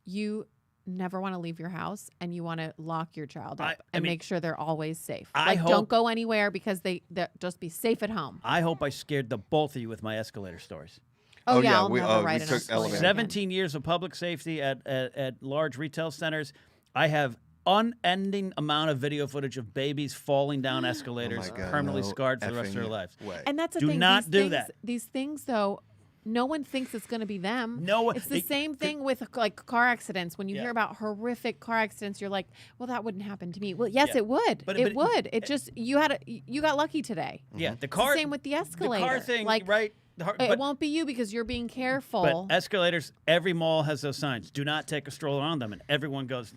you never want to leave your house and you want to lock your child up I and mean, make sure they're always safe. I Like hope- don't go anywhere because they just be safe at home. I hope I scared the both of you with my escalator stories. Oh, Oh, yeah, yeah, I'll we- never we ride an took escalator elevators. again. 17 years of public safety at large retail centers. I have unending amount of video footage of babies falling down escalators, God, permanently no scarred for the rest of their effing lives. way. And that's the Do thing. not these do things, that. These things, though, no one thinks it's going to be them. No one- It's the it- same thing with like car accidents. When you Yeah. hear about horrific car accidents, you're like, "Well, that wouldn't happen to me." Well, yes, Yeah. it would. But- it but- would. It just you got lucky today. Yeah, the It's the car. same with the the escalator. car thing, like, right? it won't be you because you're being careful. But escalators, every mall has those signs. Do not take a stroller on them, and everyone goes,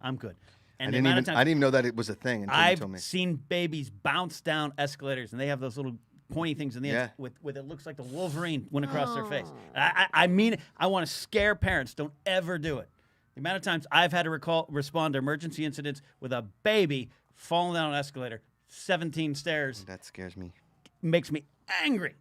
"I'm good." I And the didn't amount even of times I didn't even know that it was a thing until you told me. I've seen babies bounce down escalators, and they have those little pointy things in the end Yeah. with it looks like the Wolverine went across their face. Oh. I mean, I want to scare parents. Don't ever do it. The amount of times I've had to respond to emergency incidents with a baby falling down an escalator, 17 stairs, That scares me. makes me angry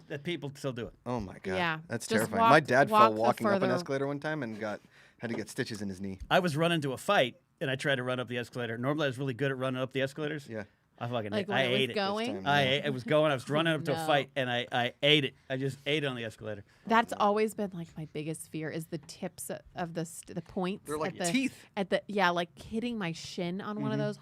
that people still do it. Oh my god. Yeah, That's just terrifying. My dad walk fell the walking up an further- escalator one time and had to get stitches in his knee. I was running to a fight, and I tried to run up the escalator. Normally, I was really good at running up the escalators. Yeah. I fucking like when I it was ate it. going. time. I was going. I was running up to a No. fight, and I ate it. I just ate it on the escalator. That's always been like my biggest fear is the tips of the points. They're like at the, teeth. At the like hitting my shin on one of those.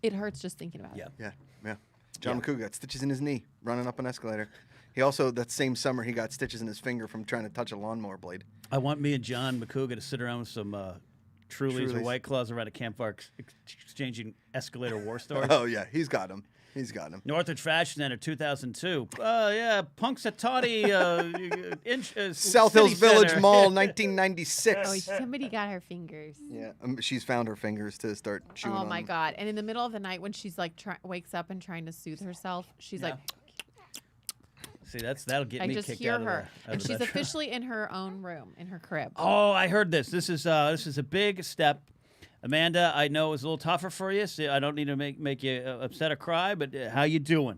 It hurts just thinking about Yeah. it. Yeah. John Macuga got stitches in his knee running up an escalator. He also, that same summer, he got stitches in his finger from trying to touch a lawnmower blade. I want me and John Macuga to sit around with some Trulies or Trulies. White Claws around a campfire exchanging escalator war stories. Oh, yeah. He's got him. Northridge Fashion Center, 2002. Yeah, Punxsutawney South City Hills Village Center. Mall, 1996. Oh, somebody got her fingers. Yeah, she's found her fingers to start chewing Oh on my them. god! And in the middle of the night when she's like wakes up and trying to soothe herself, she's like, See, that'll get I me just kicked hear out of her, the, and out of she's the officially in her own room in her crib. Oh, I heard this. This is a big step. Amanda, I know it was a little tougher for you, so I don't need to make you upset or cry, but how you doing?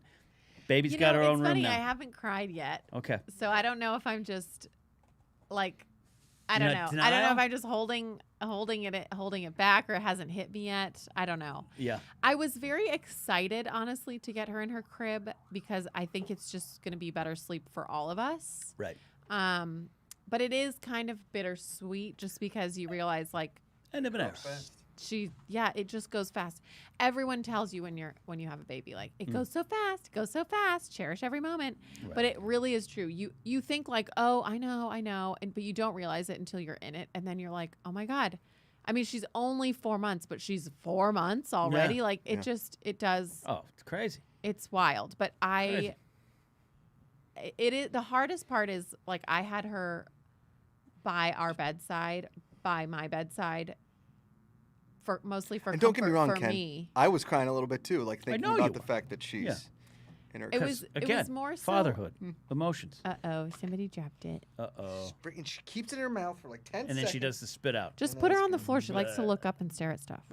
Baby's You got know, her own it's funny. room I now. haven't cried yet, Okay. so I don't know if I'm just like, I You're don't not know. I don't know denial? if I'm just holding it back, or it hasn't hit me yet. I don't know. Yeah. I was very excited, honestly, to get her in her crib because I think it's just going to be better sleep for all of us. Right. But it is kind of bittersweet just because you realize like And never know. it just goes fast. Everyone tells you when you have a baby, like it goes so fast, cherish every moment. Right. But it really is true. You think like, oh, I know, but you don't realize it until you're in it, and then you're like, oh my god. I mean, she's only 4 months, but she's 4 months already. Yeah. Like it it does. Oh, it's crazy. It's wild. But Crazy. it is the hardest part is like I had her by my bedside. Mostly for And don't get me comfort wrong, for Ken. me. I was crying a little bit too, like thinking know about you the were. fact that she's Yeah. in her. It was Again, more so fatherhood, emotions. Somebody dropped it. Uh-oh. And she keeps it in her mouth for like 10 And seconds. then she does the spit out. Just put her on the floor. She likes to look up and stare at stuff.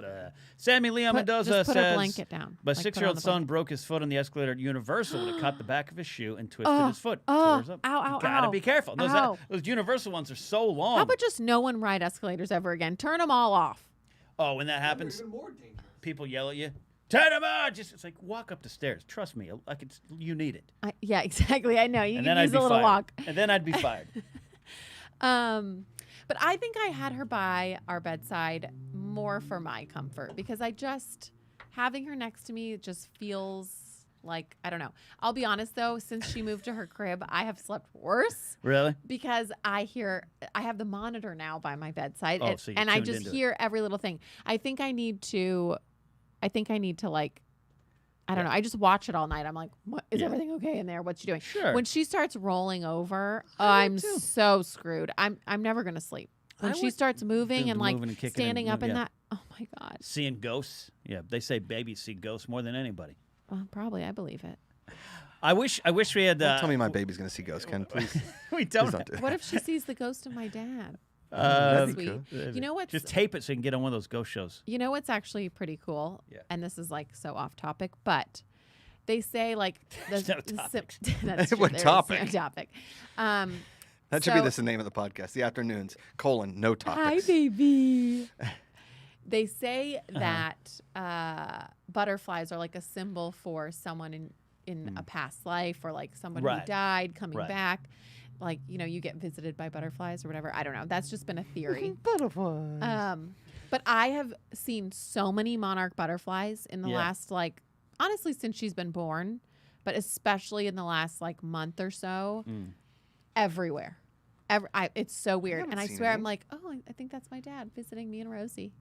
Sammy Leon Mendoza just put a says, blanket down. my Like, put it 6-year-old on the son blanket. broke his foot on the escalator at Universal when it caught the back of his shoe and twisted Oh, his foot. oh, Tears up. ow, ow, You gotta ow. be careful. Those, Ow. those Universal ones are so long. How about just no one ride escalators ever again? Turn them all off. Oh, when that happens, people yell at you. Turn them on! Just it's like walk up the stairs. Trust me, you need it. Yeah, exactly. I know. You And can then I'd use be a little fired. walk. And then I'd be fired. But I think I had her by our bedside more for my comfort because having her next to me just feels like, I don't know. I'll be honest though, since she moved to her crib, I have slept worse Really? because I have the monitor now by my bedside Oh, so you're and I tuned just into it. hear every little thing. I think I need to like I don't know. I just watch it all night. I'm like, what, is Yeah. everything okay in there? What's she doing? Sure. When she starts rolling over, I would I'm too. so screwed. I'm never gonna sleep. When I she would- starts moving The and like moving and kicking standing and up in yeah. that, oh my god. Seeing ghosts. Yeah, they say babies see ghosts more than anybody. Well, probably I believe it. I wish we had. Don't tell me my baby's gonna see ghosts, Ken. Please, we please don't. don't do that. What if she sees the ghost of my dad? That'd be Sweet. cool. You know what's Just tape it so you can get on one of those ghost shows. You know what's actually pretty cool? Yeah. And this is like so off topic, but they say like There's no topics. that's true. What There is topic? no topic. That should be So- the name of the podcast. The afternoons, no Hi, topics. baby. They say Uh-huh. that butterflies are like a symbol for someone in a past life, or like someone Right. who died coming Right. back. Like, you know, you get visited by butterflies or whatever. I don't know. That's just been a theory. Butterflies. But I have seen so many monarch butterflies in the Yeah. last, like, honestly, since she's been born, but especially in the last like month or so, Mm. everywhere. It's so weird. haven't And I seen swear, any. I'm like, oh, I think that's my dad visiting me and Rosie.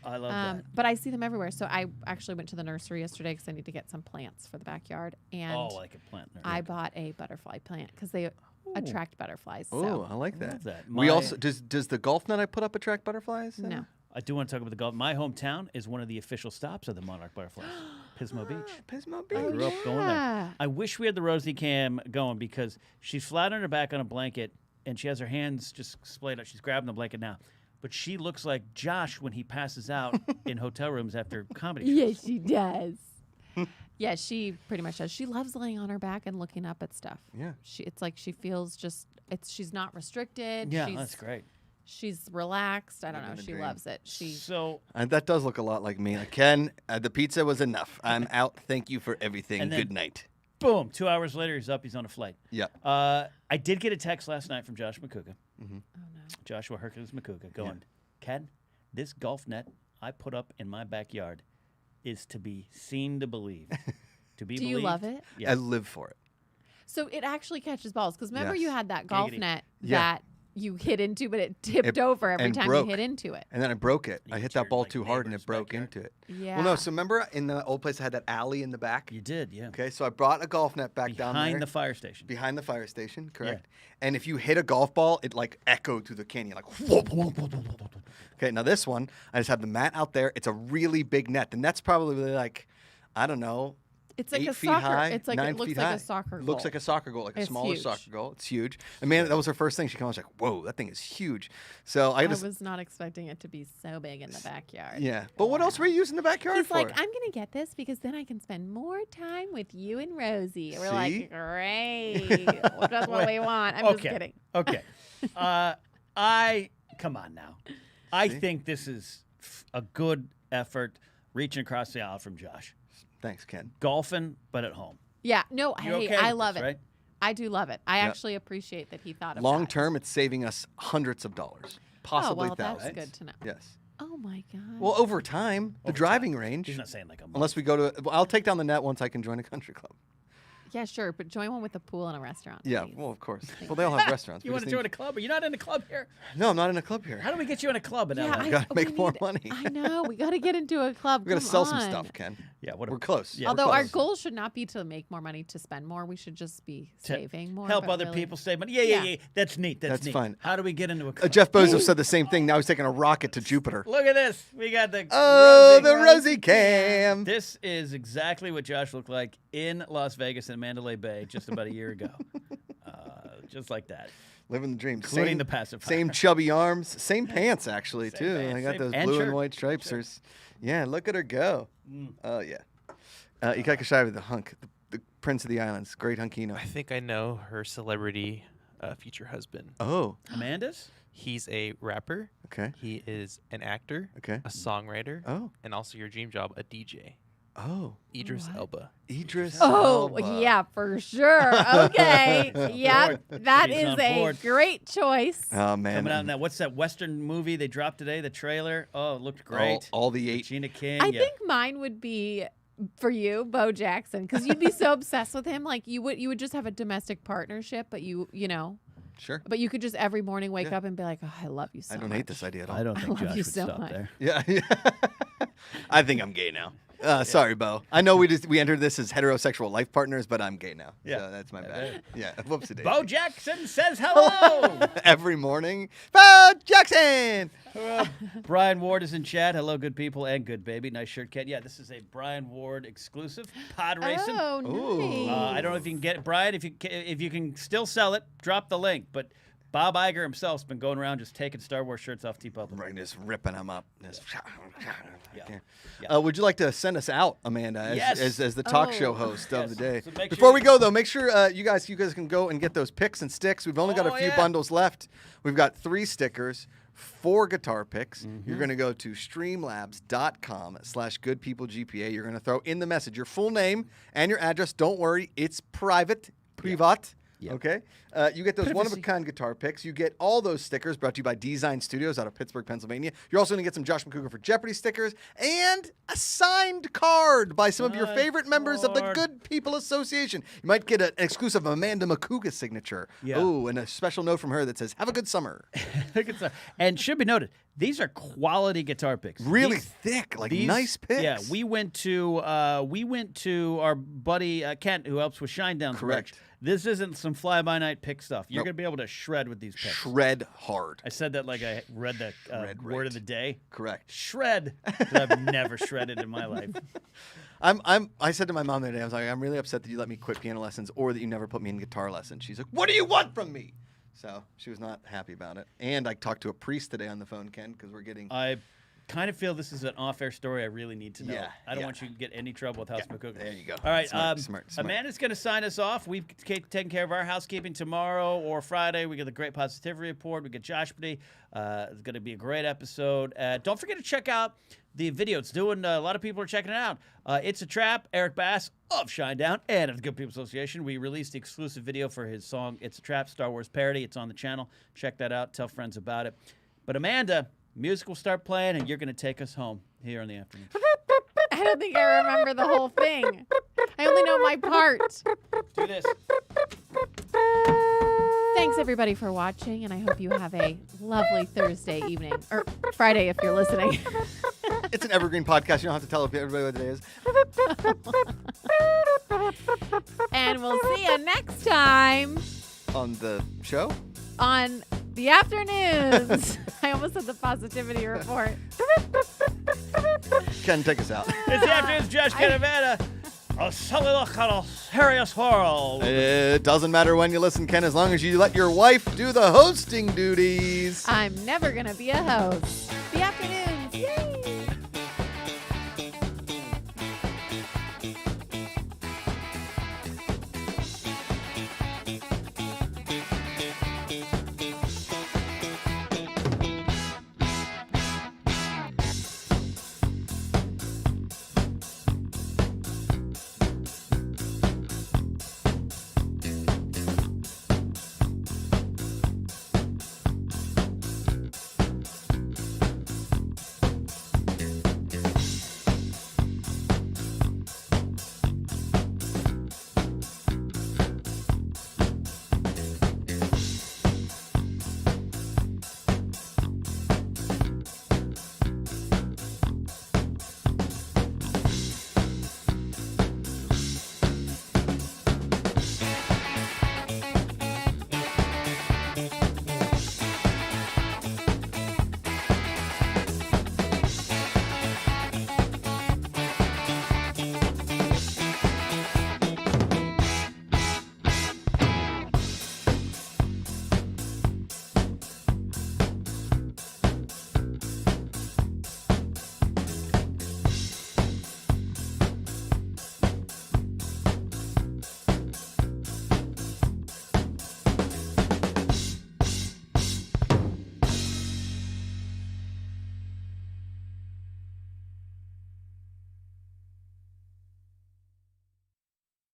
I love that. But I see them everywhere. So I actually went to the nursery yesterday because I need to get some plants for the backyard. And Oh, like a plant. nursery. I bought a butterfly plant because they attract butterflies. Oh, So I like I that. love that. We My- also does the golf net I put up attract butterflies? no. I do want to talk about the golf. My hometown is one of the official stops of the monarch butterflies, Pismo Beach. Pismo I Beach. grew up going there. yeah. I wish we had the Rosie cam going because she's flat on her back on a blanket and she has her hands just splayed out. She's grabbing the blanket now. But she looks like Josh when he passes out in hotel rooms after comedy shows. Yes, she does. Yeah, she pretty much does. She loves laying on her back and looking up at stuff. Yeah. It's like she feels she's not restricted. Yeah, she's, that's great. She's relaxed. I don't know. Living the She dream. loves it. She So, And that does look a lot like me. Like, Ken, the pizza was enough. I'm out. Thank you for everything. And then- Good night. boom, 2 hours later, he's up. He's on a flight. Yeah. I did get a text last night from Josh Macuga, oh no. Joshua Hercules Macuga, going, Ken, this golf net I put up in my backyard is to be seen to believe. To be Do believed. you love it? Yes. I live for it. So it actually catches balls because remember Yes. you had that golf Giggity. net Yeah. that you hit into, but it tipped It- over every and time broke. you hit into it. And then I broke it. You I hit hit that your, ball like, too hard and neighbor's it broke backyard. into it. Yeah. Well, no. So remember in the old place I had that alley in the back? You did, yeah. Okay. So I brought a golf net back down there. Behind the fire station. Behind the fire station, correct. And if you hit a golf ball, it like echoed through the canyon, like whoop, whoop, whoop, whoop, whoop, whoop. Okay, now this one, I just have the mat out there. It's a really big net. The net's probably like, I don't know, It's like 8 a feet soccer. high, It's like 9 it looks feet like high. a soccer goal. Looks like a soccer goal, like a It's smaller huge. soccer goal. It's huge. And man, that was her first thing. She came, I was like, whoa, that thing is huge. So I I just, was not expecting it to be so big in the backyard. yeah. But what else were you using the backyard He's for? like, I'm gonna get this because then I can spend more time with you and Rosie. We're See? like, great. Well, that's what we want. I'm just Okay. kidding. Okay. Come on now. I think this is a good effort reaching across the aisle from Josh. Thanks, Ken. Golfing, but at home. Yeah. No, You hey, okay I with love this, it. right? I do love it. I Yeah. actually appreciate that he thought of Long that. term, it's saving us hundreds of dollars, possibly Oh, well, that's thousands. good to know. Yes. Oh my god. Well, over time, the Over driving time. range. He's not saying like a month. Unless we go to, well, I'll take down the net once I can join a country club. yeah, sure, but join one with a pool and a restaurant. Yeah, please. well, of course. Thank Well, they all have restaurants. You We want to just join need- a club? Are you not in a club here? No, I'm not in a club here. How do we get you in a club in Yeah, LA? We gotta we make more need- money. I know. We got to get into a club. We gotta Come sell some on. stuff, Ken. Yeah, what a- We're close. Yeah, We're Although our close. goal should not be to make more money to spend more. We should just be To saving more. help but other really- people save money. Yeah. Yeah. That's neat. That's That's neat. fine. How do we get into a club? Jeff Bezos said the same thing. Now he's taking a rocket to Jupiter. Look at this. We got the Oh, Rosie. the Rosie cam. This is exactly what Josh looked like in Las Vegas and Mandalay Bay just about a year ago. Just like that. Living the dream. Including Same- the pacifier. Same chubby arms. Same pants, actually, Same too. pants, I got same- those and blue shirt. and white stripes. There's, yeah, look at her go. Mm. Oh, yeah. Ika Kashiva, the hunk, the prince of the islands. Great hunkino. I think I know her celebrity future husband. Oh, Amanda's? He's a rapper. okay. He is an actor, Okay. a songwriter, Oh, and also your dream job, a DJ. oh. Idris What? Elba. Idris Oh, Elba. yeah, for sure. Okay. Yep. That She's is on a board. great choice. Oh, man. Coming out in that, what's that Western movie they dropped today? The trailer? Oh, it looked great. All the 8. Regina King. I yeah. think mine would be for you, Bo Jackson, because you'd be so obsessed with him. Like you would just have a domestic partnership, but you know, Sure. but you could just every morning wake Yeah. up and be like, oh, I love you so I don't much. hate this idea at all. I don't I think love Josh you would so stop much. there. Yeah. I think I'm gay now. Sorry, Bo. I know we entered this as heterosexual life partners, but I'm gay now. Yeah. So that's my bad. Yeah. Whoopsie. Bo Jackson says hello. Every morning. Bo Jackson! Brian Ward is in chat. Hello, good people and good baby. Nice shirt, Ken. Yeah, this is a Brian Ward exclusive. Pod racing. Oh, Ooh. nice. I don't know if you can get it, Brian. If you can still sell it, drop the link. But Bob Iger himself's been going around just taking Star Wars shirts off TeePublic. Right, just ripping them up. Just Yeah. Yeah. would you like to send us out, Amanda, Yes. as the talk Oh. show host of Yes. the day? So make Before sure we go, though, make sure you guys can go and get those picks and sticks. We've only got a Oh, few yeah. bundles left. We've got 3 stickers, 4 guitar picks. Mm-hmm. You're going to go to streamlabs.com/goodpeoplegpa. You're going to throw in the message your full name and your address. Don't worry, it's privat. Yep. Okay? You get those one-of-a-kind guitar picks. You get all those stickers brought to you by Design Studios out of Pittsburgh, Pennsylvania. You're also going to get some Josh Macuga for Jeopardy stickers and a signed card by some of your Signed favorite members of the card. Good People Association. You might get an exclusive Amanda Macuga signature. Yeah. Oh, and a special note from her that says, "Have a good summer." And should be noted, these are quality guitar picks. Really These- thick, like these- nice picks. Yeah, we went to our buddy Kent, who helps with Shinedown's Correct. merch. This isn't some fly-by-night pick stuff. You're Nope. gonna be able to shred with these picks. Shred hard. I said that like I read the Shred word right. of the day. Correct. Shred. 'Cause I've never shredded in my life. I said to my mom the other day, I was like, I'm really upset that you let me quit piano lessons or that you never put me in guitar lessons. She's like, what do you want from me? So she was not happy about it. And I talked to a priest today on the phone, Ken, because we're getting. I kind of feel this is an off-air story I really need to know. Yeah, I don't yeah. want you to get any trouble with House Macuga. There you go. All right, Smart. Amanda's going to sign us off. We've taken care of our housekeeping tomorrow or Friday. We get the Great Positivity Report. We get Josh Brady. It's going to be a great episode. Don't forget to check out the video. It's doing a lot of people are checking it out. It's a Trap. Eric Bass of Shinedown and of the Good People Association. We released the exclusive video for his song "It's a Trap" Star Wars parody. It's on the channel. Check that out. Tell friends about it. But Amanda, music will start playing, and you're going to take us home here in the afternoon. I don't think I remember the whole thing. I only know my part. Do this. Thanks, everybody, for watching, and I hope you have a lovely Thursday evening. Or Friday, if you're listening. It's an evergreen podcast. You don't have to tell everybody what it is. And we'll see you next time On the show? on the afternoons. I almost said the Positivity Report. Ken, take us out. It's the afternoon's Josh Canavetta. A silly look at a serious world. It doesn't matter when you listen, Ken, as long as you let your wife do the hosting duties. I'm never going to be a host.